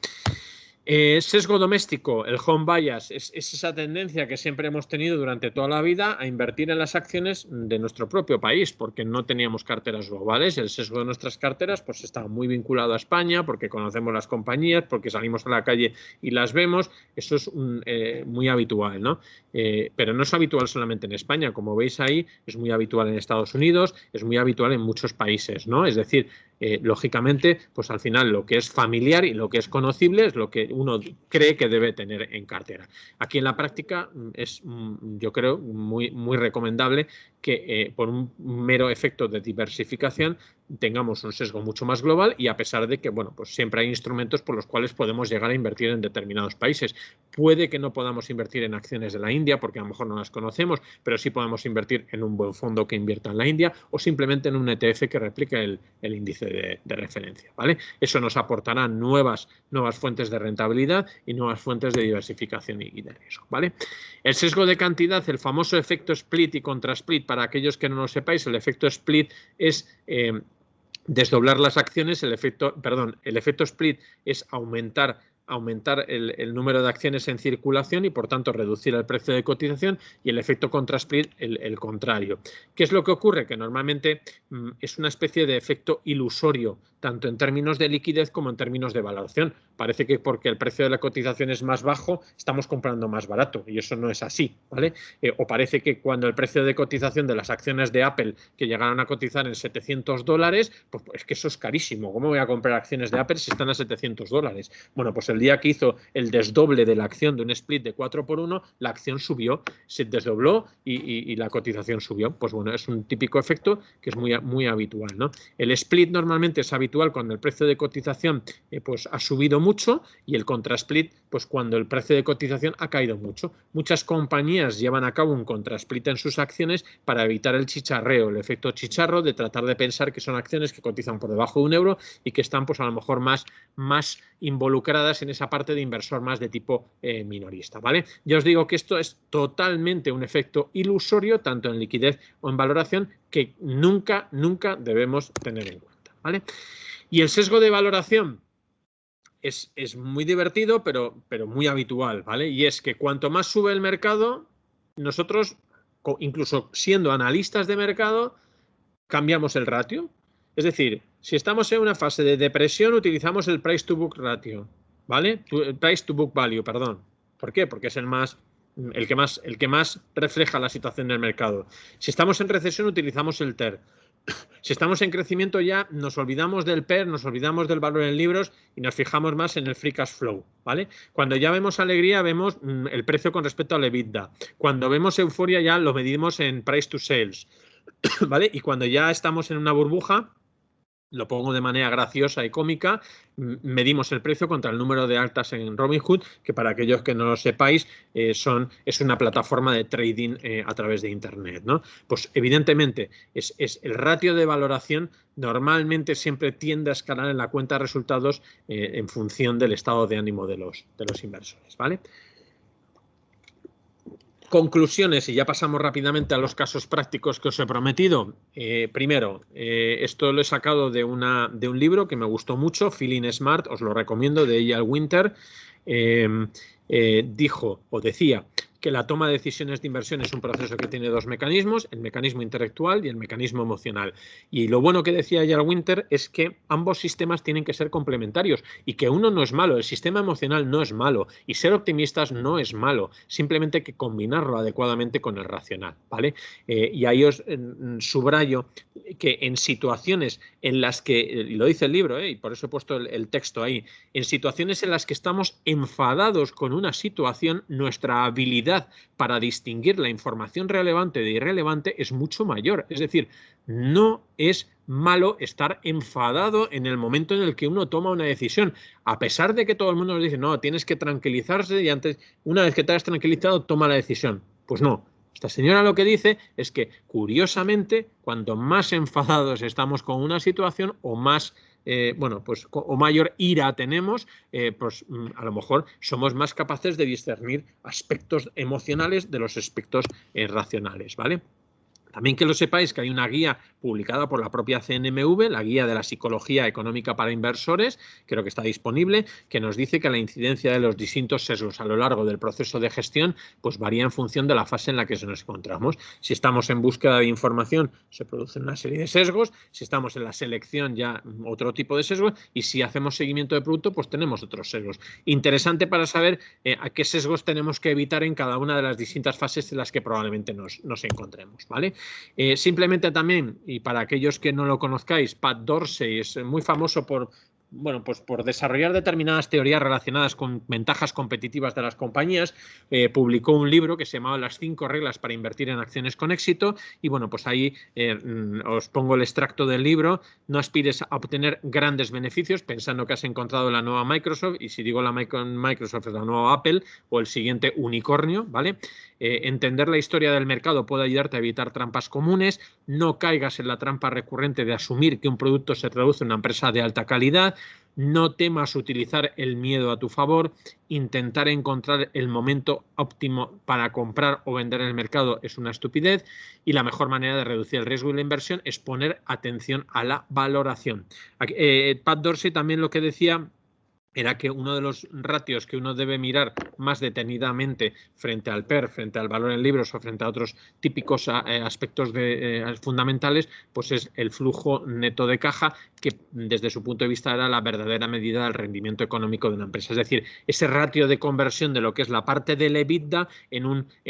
Sesgo doméstico, el home bias, es esa tendencia que siempre hemos tenido durante toda la vida a invertir en las acciones de nuestro propio país, porque no teníamos carteras globales. El sesgo de nuestras carteras pues está muy vinculado a España, porque conocemos las compañías, porque salimos a la calle y las vemos. Eso es muy habitual, ¿no? Pero no es habitual solamente en España, como veis ahí, es muy habitual en Estados Unidos, es muy habitual en muchos países, ¿no? Es decir, lógicamente, pues al final lo que es familiar y lo que es conocible es lo que uno cree que debe tener en cartera. Aquí en la práctica es, yo creo, muy, muy recomendable que por un mero efecto de diversificación tengamos un sesgo mucho más global y a pesar de que, bueno, pues siempre hay instrumentos por los cuales podemos llegar a invertir en determinados países. Puede que no podamos invertir en acciones de la India porque a lo mejor no las conocemos, pero sí podemos invertir en un buen fondo que invierta en la India o simplemente en un ETF que replique el índice de referencia, ¿vale? Eso nos aportará nuevas fuentes de rentabilidad y nuevas fuentes de diversificación y de riesgo, ¿vale? El sesgo de cantidad, el famoso efecto split y contra split, para aquellos que no lo sepáis, el efecto split es desdoblar las acciones, el efecto split es aumentar aumentar el número de acciones en circulación y por tanto reducir el precio de cotización, y el efecto contra-split el contrario. ¿Qué es lo que ocurre? Que normalmente es una especie de efecto ilusorio, tanto en términos de liquidez como en términos de valoración. Parece que porque el precio de la cotización es más bajo, estamos comprando más barato, y eso no es así, ¿vale? O parece que cuando el precio de cotización de las acciones de Apple, que llegaron a cotizar en $700, pues es que eso es carísimo. ¿Cómo voy a comprar acciones de Apple si están a $700? Bueno, pues el día que hizo el desdoble de la acción de un split de 4x1, la acción subió, se desdobló y la cotización subió. Pues bueno, es un típico efecto que es muy habitual, ¿no? El split normalmente es habitual cuando el precio de cotización pues ha subido mucho, y el contra-split pues cuando el precio de cotización ha caído mucho. Muchas compañías llevan a cabo un contra-split en sus acciones para evitar el chicharreo, el efecto chicharro de tratar de pensar que son acciones que cotizan por debajo de €1 y que están pues a lo mejor más involucradas en esa parte de inversor más de tipo minorista, ¿vale? Ya os digo que esto es totalmente un efecto ilusorio, tanto en liquidez o en valoración, que nunca debemos tener en cuenta, ¿vale? Y el sesgo de valoración es muy divertido, pero muy habitual, ¿vale? Y es que cuanto más sube el mercado, nosotros, incluso siendo analistas de mercado, cambiamos el ratio. Es decir, si estamos en una fase de depresión, utilizamos el price to book ratio, ¿vale? El price to book value, perdón. ¿Por qué? Porque es el que más refleja la situación del mercado. Si estamos en recesión, utilizamos el TER. Si estamos en crecimiento ya nos olvidamos del PER, nos olvidamos del valor en libros y nos fijamos más en el free cash flow, ¿vale? Cuando ya vemos alegría, vemos el precio con respecto al EBITDA. Cuando vemos euforia ya lo medimos en price to sales, ¿vale? Y cuando ya estamos en una burbuja, lo pongo de manera graciosa y cómica, medimos el precio contra el número de altas en Robinhood, que para aquellos que no lo sepáis, es una plataforma de trading a través de Internet, ¿no? Pues evidentemente es el ratio de valoración normalmente siempre tiende a escalar en la cuenta de resultados en función del estado de ánimo de los inversores, ¿vale? Conclusiones, y ya pasamos rápidamente a los casos prácticos que os he prometido. Primero, esto lo he sacado de un libro que me gustó mucho, Feeling Smart, os lo recomiendo, de Eyal Winter. Dijo o decía que la toma de decisiones de inversión es un proceso que tiene dos mecanismos, el mecanismo intelectual y el mecanismo emocional. Y lo bueno que decía Eyal Winter es que ambos sistemas tienen que ser complementarios y que uno no es malo, el sistema emocional no es malo y ser optimistas no es malo, simplemente hay que combinarlo adecuadamente con el racional, ¿vale? Y ahí os subrayo que en situaciones en las que, y lo dice el libro, y por eso he puesto el texto ahí, en situaciones en las que estamos enfadados con una situación, nuestra habilidad para distinguir la información relevante de irrelevante es mucho mayor. Es decir, no es malo estar enfadado en el momento en el que uno toma una decisión, a pesar de que todo el mundo nos dice, no, tienes que tranquilizarse y antes, una vez que te has tranquilizado, toma la decisión. Pues no. Esta señora lo que dice es que, curiosamente, cuanto más enfadados estamos con una situación o más o mayor ira tenemos, pues a lo mejor somos más capaces de discernir aspectos emocionales de los aspectos racionales, ¿vale? También que lo sepáis que hay una guía publicada por la propia CNMV, la guía de la psicología económica para inversores, creo que está disponible, que nos dice que la incidencia de los distintos sesgos a lo largo del proceso de gestión pues varía en función de la fase en la que nos encontramos. Si estamos en búsqueda de información, se producen una serie de sesgos, si estamos en la selección ya otro tipo de sesgos, y si hacemos seguimiento de producto, pues tenemos otros sesgos. Interesante para saber a qué sesgos tenemos que evitar en cada una de las distintas fases en las que probablemente nos encontremos, ¿vale? Simplemente también, y para aquellos que no lo conozcáis, Pat Dorsey es muy famoso por desarrollar determinadas teorías relacionadas con ventajas competitivas de las compañías. Publicó un libro que se llamaba Las 5 reglas para invertir en acciones con éxito, y bueno, pues ahí os pongo el extracto del libro. No aspires a obtener grandes beneficios pensando que has encontrado la nueva Microsoft, y si digo la Microsoft es la nueva Apple o el siguiente unicornio, ¿vale? Entender la historia del mercado puede ayudarte a evitar trampas comunes. No caigas en la trampa recurrente de asumir que un producto se traduce en una empresa de alta calidad. No temas utilizar el miedo a tu favor. Intentar encontrar el momento óptimo para comprar o vender en el mercado es una estupidez, y la mejor manera de reducir el riesgo y la inversión es poner atención a la valoración. Pat Dorsey también lo que decía era que uno de los ratios que uno debe mirar más detenidamente frente al PER, frente al valor en libros o frente a otros típicos aspectos fundamentales, pues es el flujo neto de caja, que desde su punto de vista era la verdadera medida del rendimiento económico de una empresa. Es decir, ese ratio de conversión de lo que es la parte del EBITDA en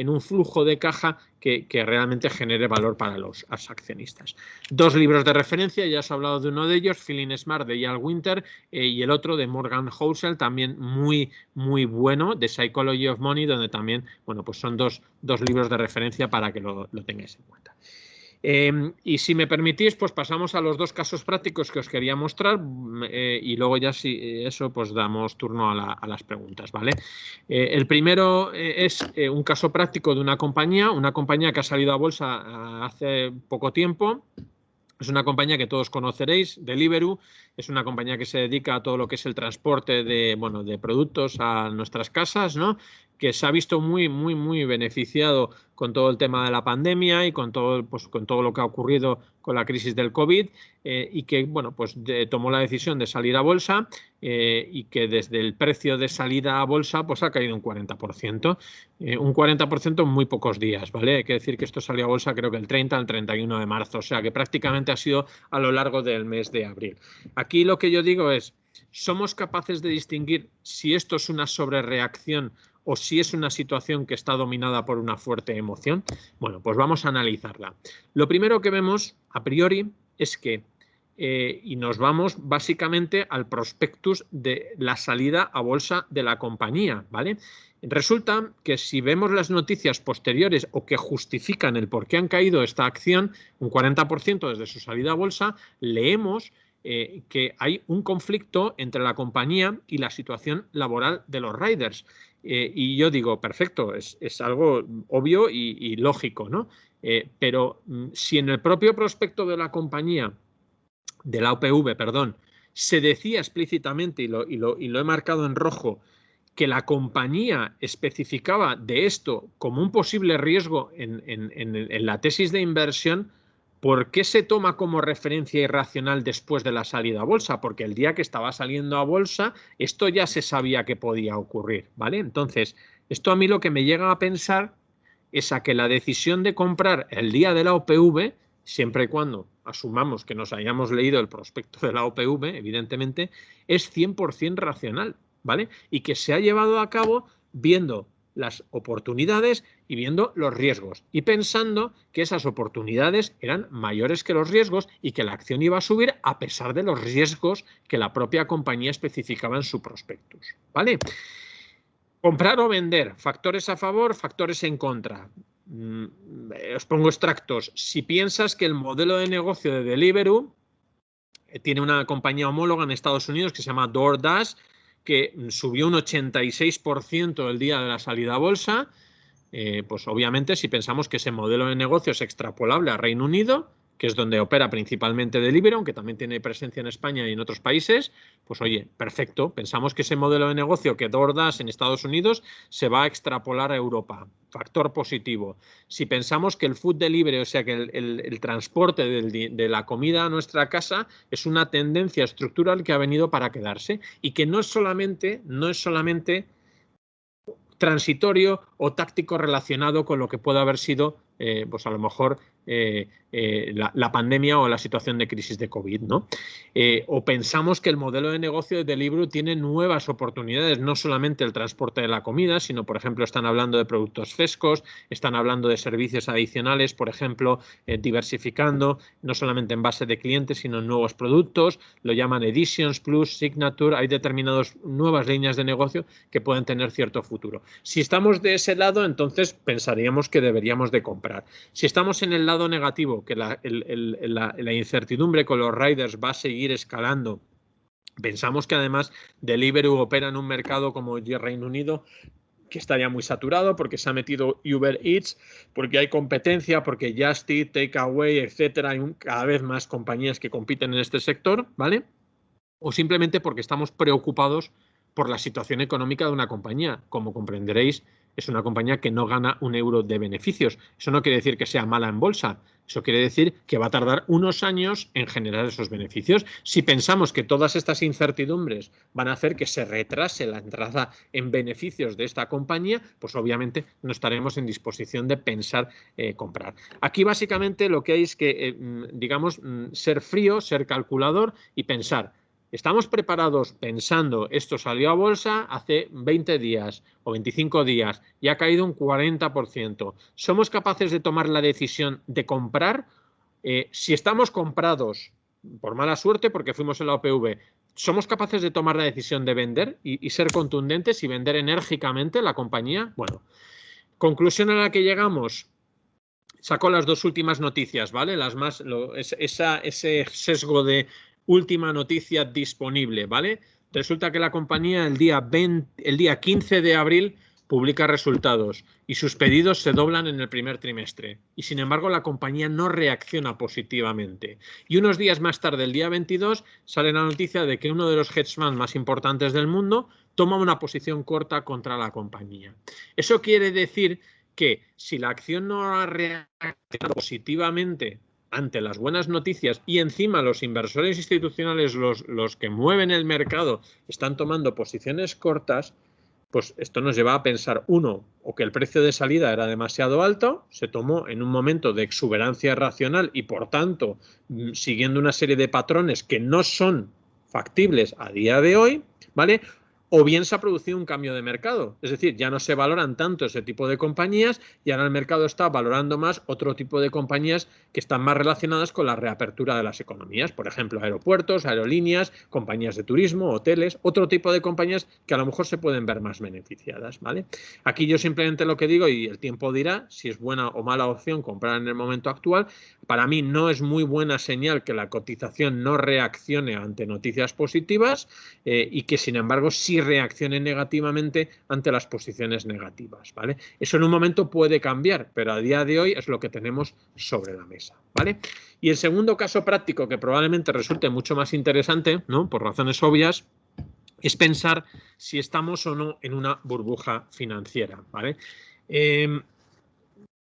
un flujo de caja que realmente genere valor para los accionistas. Dos libros de referencia, ya os he hablado de uno de ellos, Feeling Smart de Ian Winter, y el otro de Morgan Housel, también muy bueno, The Psychology of Money, donde también, bueno, pues son dos libros de referencia para que lo tengáis en cuenta. Y si me permitís, pues pasamos a los dos casos prácticos que os quería mostrar, y luego ya si eso, pues damos turno a las preguntas, ¿vale? El primero es un caso práctico de una compañía que ha salido a bolsa hace poco tiempo. Es una compañía que todos conoceréis, Deliveroo. Es una compañía que se dedica a todo lo que es el transporte de productos a nuestras casas, ¿no? Que se ha visto muy beneficiado con todo el tema de la pandemia y con todo lo que ha ocurrido con la crisis del COVID, y que, bueno, pues tomó la decisión de salir a bolsa, y que desde el precio de salida a bolsa pues ha caído un 40%. Un 40% en muy pocos días, ¿vale? Hay que decir que esto salió a bolsa creo que el 30 al 31 de marzo, o sea que prácticamente ha sido a lo largo del mes de abril. Aquí lo que yo digo es, ¿somos capaces de distinguir si esto es una sobrereacción o si es una situación que está dominada por una fuerte emoción? Bueno, pues vamos a analizarla. Lo primero que vemos a priori es que, y nos vamos básicamente al prospectus de la salida a bolsa de la compañía, ¿vale? Resulta que si vemos las noticias posteriores o que justifican el por qué han caído esta acción, un 40% desde su salida a bolsa, leemos que hay un conflicto entre la compañía y la situación laboral de los riders. Y yo digo, perfecto, es algo obvio y lógico, ¿no? Pero si en el propio prospecto de la compañía, de la OPV, perdón, se decía explícitamente, y lo he marcado en rojo, que la compañía especificaba de esto como un posible riesgo en la tesis de inversión, ¿por qué se toma como referencia irracional después de la salida a bolsa? Porque el día que estaba saliendo a bolsa, esto ya se sabía que podía ocurrir, ¿vale? Entonces, esto a mí lo que me llega a pensar es a que la decisión de comprar el día de la OPV, siempre y cuando asumamos que nos hayamos leído el prospecto de la OPV, evidentemente, es 100% racional, ¿vale? Y que se ha llevado a cabo viendo las oportunidades y viendo los riesgos y pensando que esas oportunidades eran mayores que los riesgos y que la acción iba a subir a pesar de los riesgos que la propia compañía especificaba en su prospectus, ¿vale? Comprar o vender, factores a favor, factores en contra. Os pongo extractos. Si piensas que el modelo de negocio de Deliveroo tiene una compañía homóloga en Estados Unidos que se llama DoorDash, que subió un 86% el día de la salida a bolsa, pues obviamente si pensamos que ese modelo de negocio es extrapolable a Reino Unido, que es donde opera principalmente Deliveroo, aunque también tiene presencia en España y en otros países, pues oye, perfecto, pensamos que ese modelo de negocio que DoorDash en Estados Unidos se va a extrapolar a Europa, factor positivo. Si pensamos que el food delivery, o sea que el transporte de la comida a nuestra casa es una tendencia estructural que ha venido para quedarse y que no es solamente transitorio o táctico relacionado con lo que puede haber sido, pues a lo mejor, la pandemia o la situación de crisis de COVID, ¿no? O pensamos que el modelo de negocio de Deliveroo tiene nuevas oportunidades, no solamente el transporte de la comida, sino, por ejemplo, están hablando de productos frescos, están hablando de servicios adicionales, por ejemplo, diversificando, no solamente en base de clientes, sino en nuevos productos, lo llaman Editions Plus, Signature, hay determinadas nuevas líneas de negocio que pueden tener cierto futuro. Si estamos de ese lado, entonces pensaríamos que deberíamos de comprar. Si estamos en el lado negativo, que la incertidumbre con los riders va a seguir escalando, pensamos que además Deliveroo opera en un mercado como el Reino Unido, que está ya muy saturado porque se ha metido Uber Eats, porque hay competencia, porque Just Eat, Takeaway, etcétera, hay cada vez más compañías que compiten en este sector, ¿vale? O simplemente porque estamos preocupados por la situación económica de una compañía. Como comprenderéis, es una compañía que no gana un euro de beneficios. Eso no quiere decir que sea mala en bolsa, Eso quiere decir que va a tardar unos años en generar esos beneficios. Si pensamos que todas estas incertidumbres van a hacer que se retrase la entrada en beneficios de esta compañía, pues obviamente no estaremos en disposición de pensar comprar. Aquí básicamente lo que hay es que, digamos, ser frío, ser calculador y pensar. ¿Estamos preparados pensando esto salió a bolsa hace 20 días o 25 días y ha caído un 40%? ¿Somos capaces de tomar la decisión de comprar? Si estamos comprados por mala suerte porque fuimos en la OPV, ¿somos capaces de tomar la decisión de vender y ser contundentes y vender enérgicamente la compañía? Bueno, conclusión a la que llegamos. Saco las dos últimas noticias, ¿vale? Ese sesgo de última noticia disponible, ¿vale? Resulta que la compañía el día 15 de abril publica resultados y sus pedidos se doblan en el primer trimestre. Y sin embargo, la compañía no reacciona positivamente. Y unos días más tarde, el día 22, sale la noticia de que uno de los hedge funds más importantes del mundo toma una posición corta contra la compañía. Eso quiere decir que si la acción no ha reaccionado positivamente ante las buenas noticias y encima los inversores institucionales, los que mueven el mercado, están tomando posiciones cortas, pues esto nos lleva a pensar, uno, o que el precio de salida era demasiado alto, se tomó en un momento de exuberancia racional y por tanto siguiendo una serie de patrones que no son factibles a día de hoy, ¿vale? O bien se ha producido un cambio de mercado, es decir, ya no se valoran tanto ese tipo de compañías y ahora el mercado está valorando más otro tipo de compañías que están más relacionadas con la reapertura de las economías, por ejemplo, aeropuertos, aerolíneas, compañías de turismo, hoteles, otro tipo de compañías que a lo mejor se pueden ver más beneficiadas, ¿vale? Aquí yo simplemente lo que digo, y el tiempo dirá si es buena o mala opción comprar en el momento actual. Para mí no es muy buena señal que la cotización no reaccione ante noticias positivas y que sin embargo sí reaccione negativamente ante las posiciones negativas, ¿vale? Eso en un momento puede cambiar, pero a día de hoy es lo que tenemos sobre la mesa, ¿vale? Y el segundo caso práctico, que probablemente resulte mucho más interesante, ¿no? Por razones obvias, es pensar si estamos o no en una burbuja financiera, ¿vale?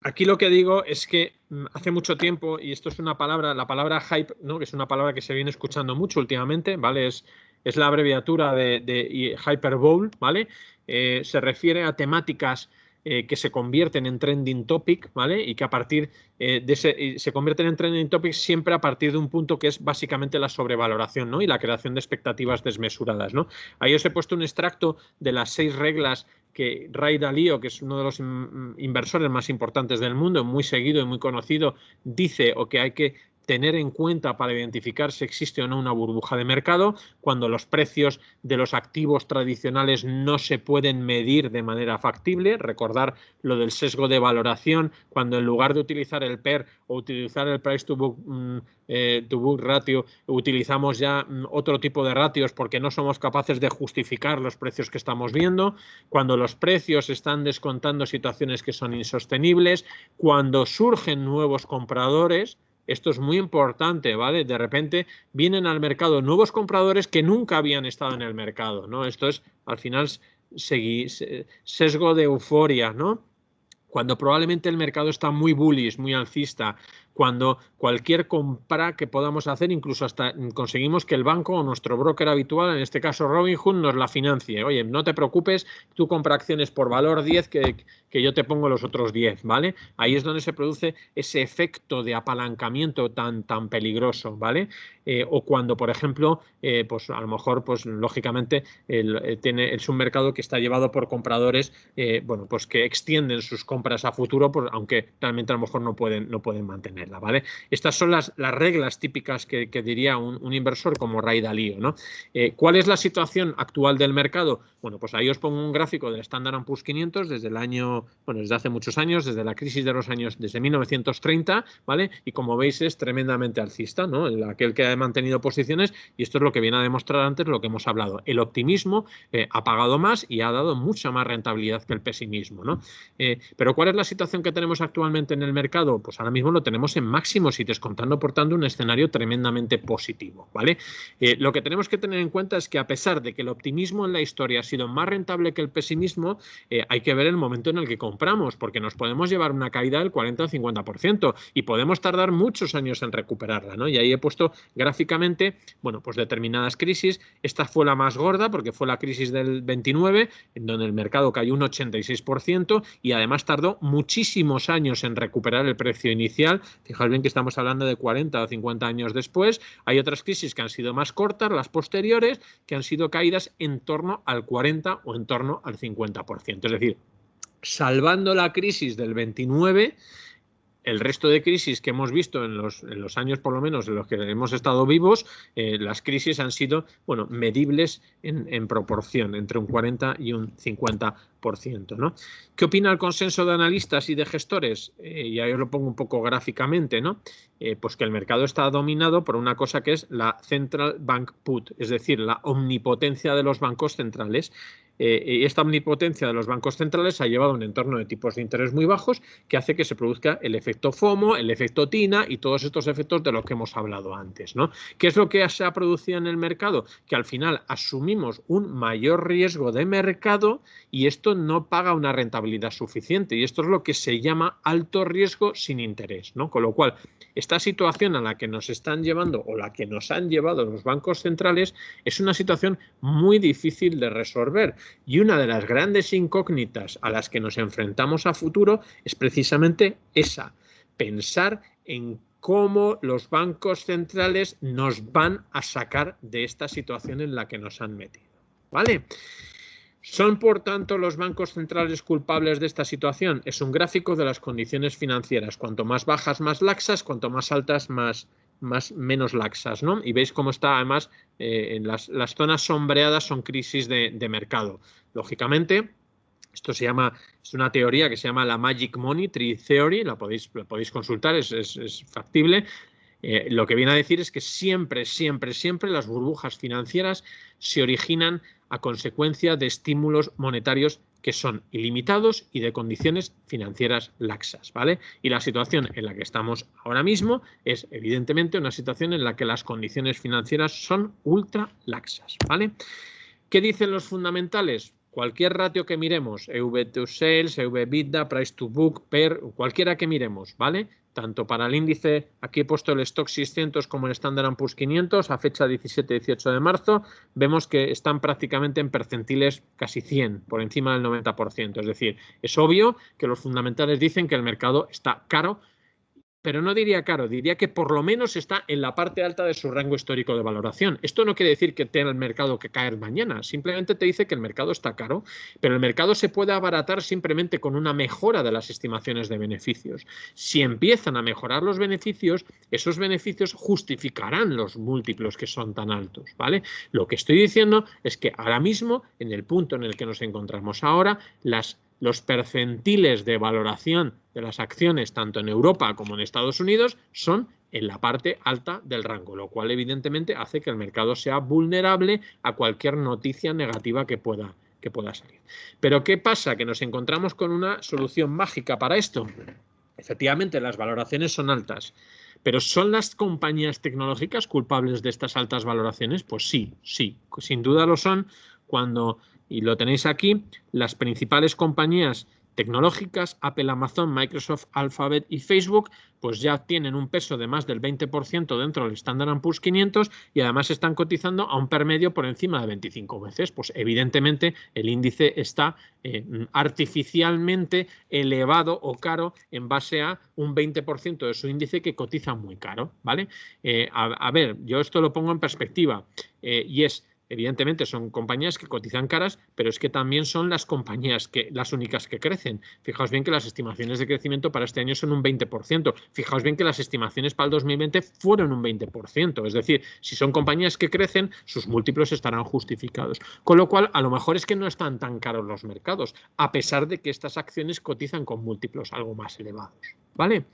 Aquí lo que digo es que hace mucho tiempo, y esto es una palabra, la palabra hype, ¿no? Que es una palabra que se viene escuchando mucho últimamente, ¿vale? Es la abreviatura de Hyperbole, ¿vale? Se refiere a temáticas que se convierten en trending topic, ¿vale? Y que a partir se convierten en trending topics siempre a partir de un punto que es básicamente la sobrevaloración, ¿no? Y la creación de expectativas desmesuradas, ¿no? Ahí os he puesto un extracto de las 6 reglas que Ray Dalio, que es uno de los inversores más importantes del mundo, muy seguido y muy conocido, dice o que hay que tener en cuenta para identificar si existe o no una burbuja de mercado, cuando los precios de los activos tradicionales no se pueden medir de manera factible. Recordar lo del sesgo de valoración, cuando en lugar de utilizar el PER o utilizar el price to book ratio, utilizamos ya otro tipo de ratios porque no somos capaces de justificar los precios que estamos viendo, cuando los precios están descontando situaciones que son insostenibles, cuando surgen nuevos compradores. Esto es muy importante, ¿vale? De repente vienen al mercado nuevos compradores que nunca habían estado en el mercado, ¿no? Esto es, al final, sesgo de euforia, ¿no? Cuando probablemente el mercado está muy bullish, muy alcista, cuando cualquier compra que podamos hacer, incluso hasta conseguimos que el banco o nuestro broker habitual, en este caso Robinhood, nos la financie. Oye, no te preocupes, tú compra acciones por valor 10 que yo te pongo los otros 10, ¿vale? Ahí es donde se produce ese efecto de apalancamiento tan peligroso, ¿vale? O cuando, por ejemplo, pues a lo mejor, pues lógicamente, es un mercado que está llevado por compradores, bueno, pues que extienden sus compras a futuro, aunque realmente a lo mejor no pueden mantenerla, ¿vale? Estas son las reglas típicas que diría un inversor como Ray Dalio, ¿no? ¿Cuál es la situación actual del mercado? Bueno, pues ahí os pongo un gráfico del Standard & Poor's 500 desde hace muchos años, desde la crisis de los años, desde 1930, ¿vale? Y como veis es tremendamente alcista, ¿no? Aquel que he mantenido posiciones y esto es lo que viene a demostrar antes lo que hemos hablado. El optimismo ha pagado más y ha dado mucha más rentabilidad que el pesimismo, ¿no? Pero ¿cuál es la situación que tenemos actualmente en el mercado? Pues ahora mismo lo tenemos en máximos y descontando, por tanto, un escenario tremendamente positivo, ¿vale? Lo que tenemos que tener en cuenta es que a pesar de que el optimismo en la historia ha sido más rentable que el pesimismo, hay que ver el momento en el que compramos, porque nos podemos llevar una caída del 40 o 50% y podemos tardar muchos años en recuperarla, ¿no? Y ahí he puesto gráficamente, bueno, pues determinadas crisis. Esta fue la más gorda porque fue la crisis del 29, en donde el mercado cayó un 86% y además tardó muchísimos años en recuperar el precio inicial. Fijaos bien que estamos hablando de 40 o 50 años después. Hay otras crisis que han sido más cortas, las posteriores, que han sido caídas en torno al 40 o en torno al 50%. Es decir, salvando la crisis del 29, el resto de crisis que hemos visto en los años, por lo menos, en los que hemos estado vivos, las crisis han sido, bueno, medibles en proporción, entre un 40 y un 50%, ¿no? ¿Qué opina el consenso de analistas y de gestores? Y ahí os lo pongo un poco gráficamente, ¿no? Pues que el mercado está dominado por una cosa que es la Central Bank Put, es decir, la omnipotencia de los bancos centrales. Y esta omnipotencia de los bancos centrales ha llevado a un entorno de tipos de interés muy bajos que hace que se produzca el efecto FOMO, el efecto TINA y todos estos efectos de los que hemos hablado antes, ¿no? ¿Qué es lo que se ha producido en el mercado? Que al final asumimos un mayor riesgo de mercado y esto no paga una rentabilidad suficiente y esto es lo que se llama alto riesgo sin interés, ¿no? Con lo cual, esta situación a la que nos están llevando o la que nos han llevado los bancos centrales es una situación muy difícil de resolver. Y una de las grandes incógnitas a las que nos enfrentamos a futuro es precisamente esa, pensar en cómo los bancos centrales nos van a sacar de esta situación en la que nos han metido, ¿vale? ¿Son, por tanto, los bancos centrales culpables de esta situación? Es un gráfico de las condiciones financieras. Cuanto más bajas, más laxas, cuanto más altas, menos laxas, ¿no? Y veis cómo está, además, en las zonas sombreadas son crisis de mercado. Lógicamente, esto es una teoría que se llama la Magic Money Tree Theory, la podéis consultar, es factible. Lo que viene a decir es que siempre las burbujas financieras se originan a consecuencia de estímulos monetarios que son ilimitados y de condiciones financieras laxas, ¿vale? Y la situación en la que estamos ahora mismo es evidentemente una situación en la que las condiciones financieras son ultra laxas, ¿vale? ¿Qué dicen los fundamentales? Cualquier ratio que miremos, EV to sales, EV EBITDA, price to book, PER, cualquiera que miremos, ¿vale? Tanto para el índice, aquí he puesto el Stock 600 como el Standard & Poor's 500 a fecha 17-18 de marzo, vemos que están prácticamente en percentiles casi 100, por encima del 90%. Es decir, es obvio que los fundamentales dicen que el mercado está caro, pero no diría caro, diría que por lo menos está en la parte alta de su rango histórico de valoración. Esto no quiere decir que tenga el mercado que caer mañana, simplemente te dice que el mercado está caro, pero el mercado se puede abaratar simplemente con una mejora de las estimaciones de beneficios. Si empiezan a mejorar los beneficios, esos beneficios justificarán los múltiplos que son tan altos, ¿vale? Lo que estoy diciendo es que ahora mismo, en el punto en el que nos encontramos ahora, los percentiles de valoración de las acciones, tanto en Europa como en Estados Unidos, son en la parte alta del rango, lo cual evidentemente hace que el mercado sea vulnerable a cualquier noticia negativa que pueda salir. Pero ¿qué pasa? Que nos encontramos con una solución mágica para esto. Efectivamente, las valoraciones son altas, pero ¿son las compañías tecnológicas culpables de estas altas valoraciones? Pues sí, sin duda lo son cuando, y lo tenéis aquí, las principales compañías tecnológicas, Apple, Amazon, Microsoft, Alphabet y Facebook, pues ya tienen un peso de más del 20% dentro del Standard & Poor's 500 y además están cotizando a un permedio por encima de 25 veces. Pues evidentemente el índice está artificialmente elevado o caro en base a un 20% de su índice que cotiza muy caro, ¿vale? A ver, yo esto lo pongo en perspectiva y es, evidentemente son compañías que cotizan caras, pero es que también son las compañías las únicas que crecen. Fijaos bien que las estimaciones de crecimiento para este año son un 20%. Fijaos bien que las estimaciones para el 2020 fueron un 20%. Es decir, si son compañías que crecen, sus múltiplos estarán justificados. Con lo cual, a lo mejor es que no están tan caros los mercados, a pesar de que estas acciones cotizan con múltiplos algo más elevados, ¿vale?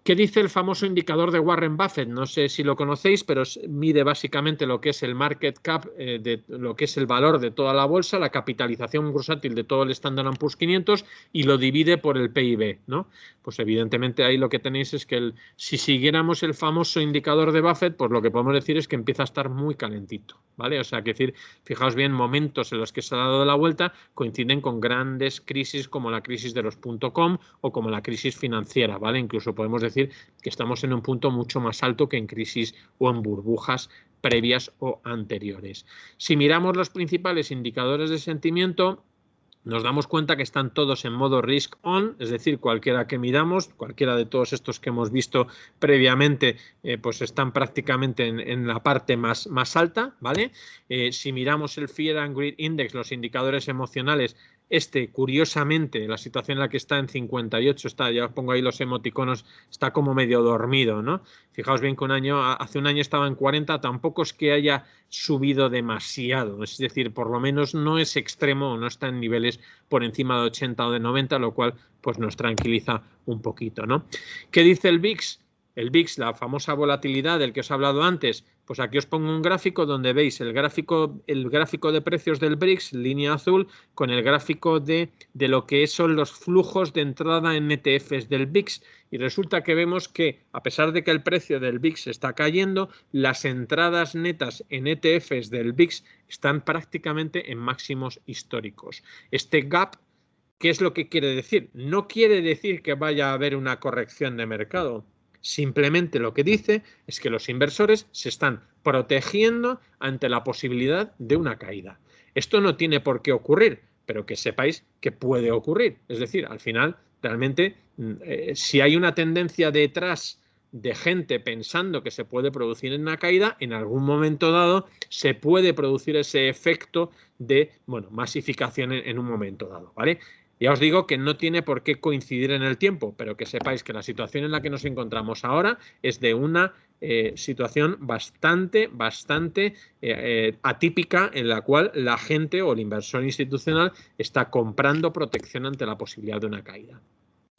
¿Qué dice el famoso indicador de Warren Buffett? No sé si lo conocéis, pero mide básicamente lo que es el market cap, de lo que es el valor de toda la bolsa, la capitalización bursátil de todo el Standard & Poor's 500 y lo divide por el PIB, ¿no? Pues evidentemente ahí lo que tenéis es que si siguiéramos el famoso indicador de Buffett, pues lo que podemos decir es que empieza a estar muy calentito, ¿vale? O sea, que decir, fijaos bien, momentos en los que se ha dado la vuelta coinciden con grandes crisis como la crisis de los .com o como la crisis financiera, ¿vale? Incluso podemos decir que estamos en un punto mucho más alto que en crisis o en burbujas previas o anteriores. Si miramos los principales indicadores de sentimiento, nos damos cuenta que están todos en modo risk on, es decir, cualquiera que midamos, cualquiera de todos estos que hemos visto previamente, pues están prácticamente en la parte más alta, ¿vale? Si miramos el Fear and Greed Index, los indicadores emocionales, curiosamente, la situación en la que está en 58, ya os pongo ahí los emoticonos, está como medio dormido, ¿no? Fijaos bien que hace un año estaba en 40, tampoco es que haya subido demasiado, es decir, por lo menos no es extremo, no está en niveles por encima de 80 o de 90, lo cual pues nos tranquiliza un poquito, ¿no? ¿Qué dice el VIX? El VIX, la famosa volatilidad del que os he hablado antes, pues aquí os pongo un gráfico donde veis el gráfico de precios del BRICS, línea azul, con el gráfico de lo que son los flujos de entrada en ETFs del VIX. Y resulta que vemos que, a pesar de que el precio del VIX está cayendo, las entradas netas en ETFs del VIX están prácticamente en máximos históricos. Este gap, ¿qué es lo que quiere decir? No quiere decir que vaya a haber una corrección de mercado. Simplemente lo que dice es que los inversores se están protegiendo ante la posibilidad de una caída. Esto no tiene por qué ocurrir, pero que sepáis que puede ocurrir. Es decir, al final, realmente, si hay una tendencia detrás de gente pensando que se puede producir una caída, en algún momento dado se puede producir ese efecto de, bueno, masificación en un momento dado, ¿vale? Ya os digo que no tiene por qué coincidir en el tiempo, pero que sepáis que la situación en la que nos encontramos ahora es de una situación bastante atípica, en la cual la gente o el inversor institucional está comprando protección ante la posibilidad de una caída.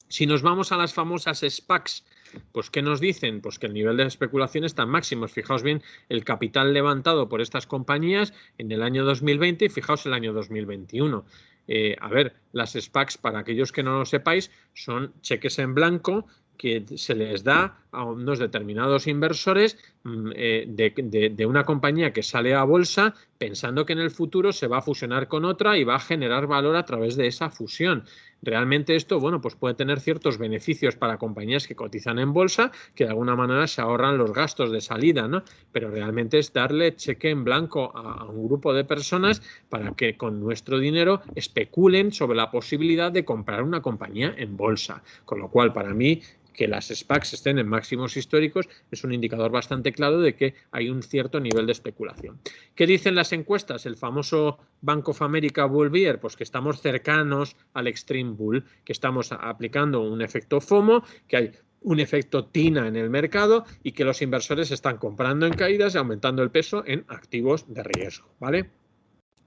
Si nos vamos a las famosas SPACs, pues ¿qué nos dicen? Pues que el nivel de especulación está en máximos. Fijaos bien el capital levantado por estas compañías en el año 2020 y fijaos el año 2021. A ver, las SPACs, para aquellos que no lo sepáis, son cheques en blanco que se les da a unos determinados inversores de una compañía que sale a bolsa pensando que en el futuro se va a fusionar con otra y va a generar valor a través de esa fusión. Realmente esto, bueno, pues puede tener ciertos beneficios para compañías que cotizan en bolsa, que de alguna manera se ahorran los gastos de salida, ¿no? Pero realmente es darle cheque en blanco a un grupo de personas para que con nuestro dinero especulen sobre la posibilidad de comprar una compañía en bolsa. Con lo cual, para mí, que las SPACs estén en máximos históricos es un indicador bastante claro de que hay un cierto nivel de especulación. ¿Qué dicen las encuestas? El famoso Bank of America Bull Bear, pues que estamos cercanos al Extreme Bull, que estamos aplicando un efecto FOMO, que hay un efecto TINA en el mercado y que los inversores están comprando en caídas y aumentando el peso en activos de riesgo, ¿vale?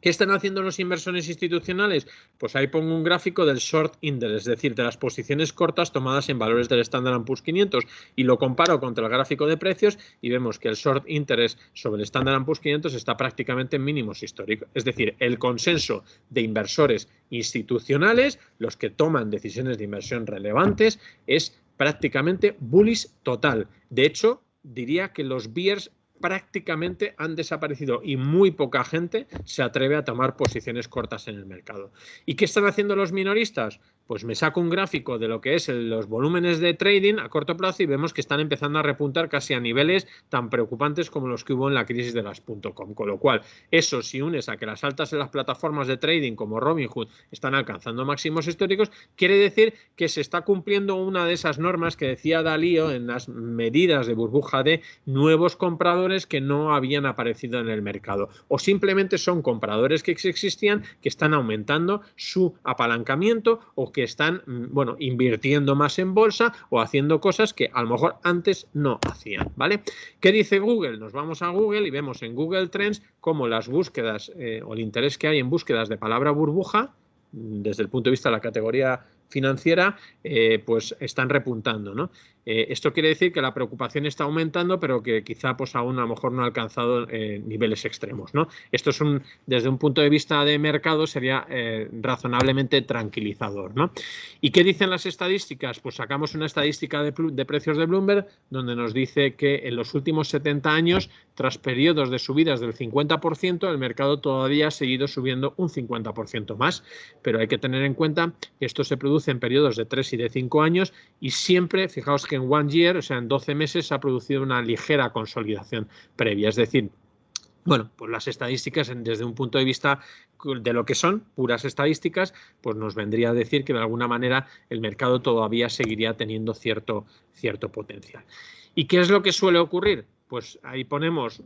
¿Qué están haciendo los inversores institucionales? Pues ahí pongo un gráfico del short index, es decir, de las posiciones cortas tomadas en valores del Standard & Poor's 500 y lo comparo contra el gráfico de precios y vemos que el short interest sobre el Standard & Poor's 500 está prácticamente en mínimos históricos. Es decir, el consenso de inversores institucionales, los que toman decisiones de inversión relevantes, es prácticamente bullish total. De hecho, diría que los bears prácticamente han desaparecido y muy poca gente se atreve a tomar posiciones cortas en el mercado. ¿Y qué están haciendo los minoristas? Pues me saco un gráfico de lo que es los volúmenes de trading a corto plazo y vemos que están empezando a repuntar casi a niveles tan preocupantes como los que hubo en la crisis de las .com. Con lo cual, eso si unes a que las altas en las plataformas de trading como Robinhood están alcanzando máximos históricos, quiere decir que se está cumpliendo una de esas normas que decía Dalío en las medidas de burbuja de nuevos compradores que no habían aparecido en el mercado o simplemente son compradores que existían que están aumentando su apalancamiento o que están, bueno, invirtiendo más en bolsa o haciendo cosas que a lo mejor antes no hacían, ¿vale? ¿Qué dice Google? Nos vamos a Google y vemos en Google Trends cómo las búsquedas o el interés que hay en búsquedas de palabra burbuja desde el punto de vista de la categoría financiera, pues están repuntando, ¿no? Esto quiere decir que la preocupación está aumentando, pero que quizá pues aún a lo mejor no ha alcanzado niveles extremos, ¿no? Esto es desde un punto de vista de mercado sería razonablemente tranquilizador, ¿no? ¿Y qué dicen las estadísticas? Pues sacamos una estadística de precios de Bloomberg donde nos dice que en los últimos 70 años, tras periodos de subidas del 50%, el mercado todavía ha seguido subiendo un 50% más, pero hay que tener en cuenta que esto se produce en periodos de 3 y de 5 años y siempre, fijaos que en one year, o sea, en 12 meses, se ha producido una ligera consolidación previa, es decir, bueno, pues las estadísticas desde un punto de vista de lo que son puras estadísticas, pues nos vendría a decir que de alguna manera el mercado todavía seguiría teniendo cierto potencial. ¿Y qué es lo que suele ocurrir? Pues ahí ponemos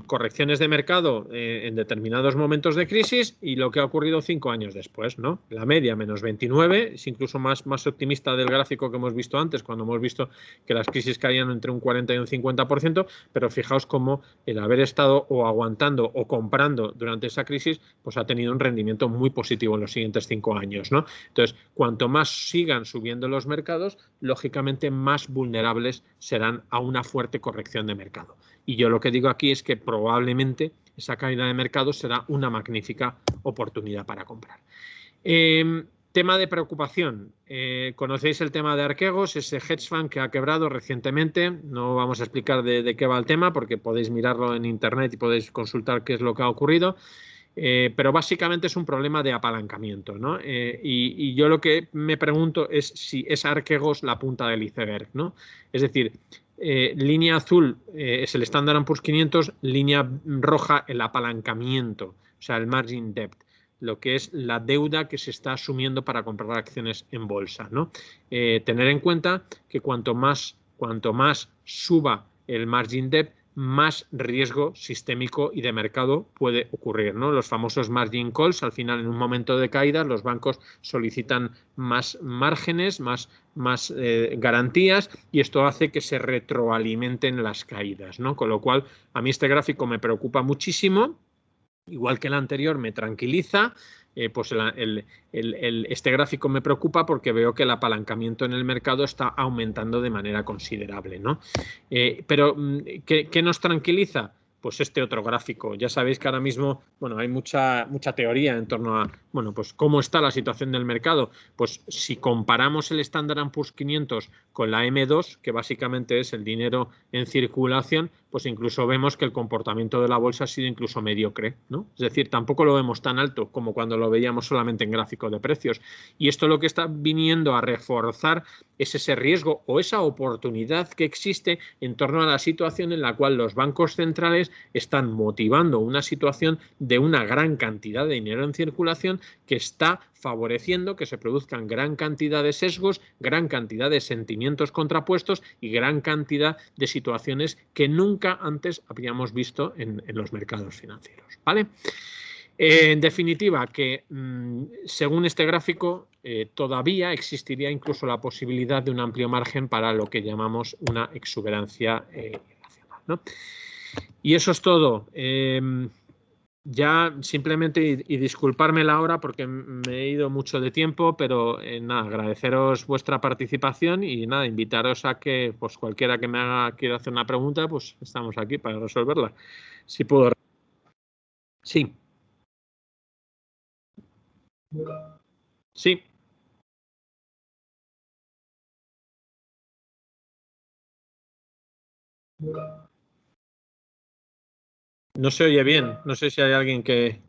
correcciones de mercado en determinados momentos de crisis y lo que ha ocurrido 5 años después, ¿no? La media menos 29, es incluso más optimista del gráfico que hemos visto antes, cuando hemos visto que las crisis caían entre un 40 y un 50%, pero fijaos cómo el haber estado o aguantando o comprando durante esa crisis, pues ha tenido un rendimiento muy positivo en los siguientes 5 años, ¿no? Entonces, cuanto más sigan subiendo los mercados, lógicamente más vulnerables serán a una fuerte corrección de mercado. Y yo lo que digo aquí es que probablemente esa caída de mercado será una magnífica oportunidad para comprar. Tema de preocupación. Conocéis el tema de Archegos, ese hedge fund que ha quebrado recientemente. No vamos a explicar de qué va el tema porque podéis mirarlo en internet y podéis consultar qué es lo que ha ocurrido. Pero básicamente es un problema de apalancamiento, ¿no? Y yo lo que me pregunto es si es Archegos la punta del iceberg, ¿no? Es decir, línea azul es el Standard & Poor's 500, línea roja el apalancamiento, o sea, el margin debt, lo que es la deuda que se está asumiendo para comprar acciones en bolsa, ¿no? Tener en cuenta que cuanto más suba el margin debt, más riesgo sistémico y de mercado puede ocurrir, ¿no? Los famosos margin calls, al final en un momento de caída los bancos solicitan más márgenes, más garantías y esto hace que se retroalimenten las caídas, ¿no? Con lo cual a mí este gráfico me preocupa muchísimo. Igual que el anterior me tranquiliza, pues este gráfico me preocupa porque veo que el apalancamiento en el mercado está aumentando de manera considerable, ¿no? Pero, ¿qué nos tranquiliza? Pues este otro gráfico. Ya sabéis que ahora mismo, bueno, hay mucha teoría en torno a, bueno, pues cómo está la situación del mercado. Pues si comparamos el Standard & Poor's 500 con la M2, que básicamente es el dinero en circulación, pues incluso vemos que el comportamiento de la bolsa ha sido incluso mediocre, ¿no? Es decir, tampoco lo vemos tan alto como cuando lo veíamos solamente en gráfico de precios. Y esto lo que está viniendo a reforzar es ese riesgo o esa oportunidad que existe en torno a la situación en la cual los bancos centrales están motivando una situación de una gran cantidad de dinero en circulación que está favoreciendo que se produzcan gran cantidad de sesgos, gran cantidad de sentimientos contrapuestos y gran cantidad de situaciones que nunca antes habíamos visto en los mercados financieros, ¿vale? En definitiva, que según este gráfico todavía existiría incluso la posibilidad de un amplio margen para lo que llamamos una exuberancia irracional, ¿no? Y eso es todo. Ya simplemente y disculparme la hora porque me he ido mucho de tiempo, pero nada, agradeceros vuestra participación y nada, invitaros a que pues cualquiera que quiera hacer una pregunta, pues estamos aquí para resolverla. Si puedo. Sí. Sí. No se oye bien. No sé si hay alguien que...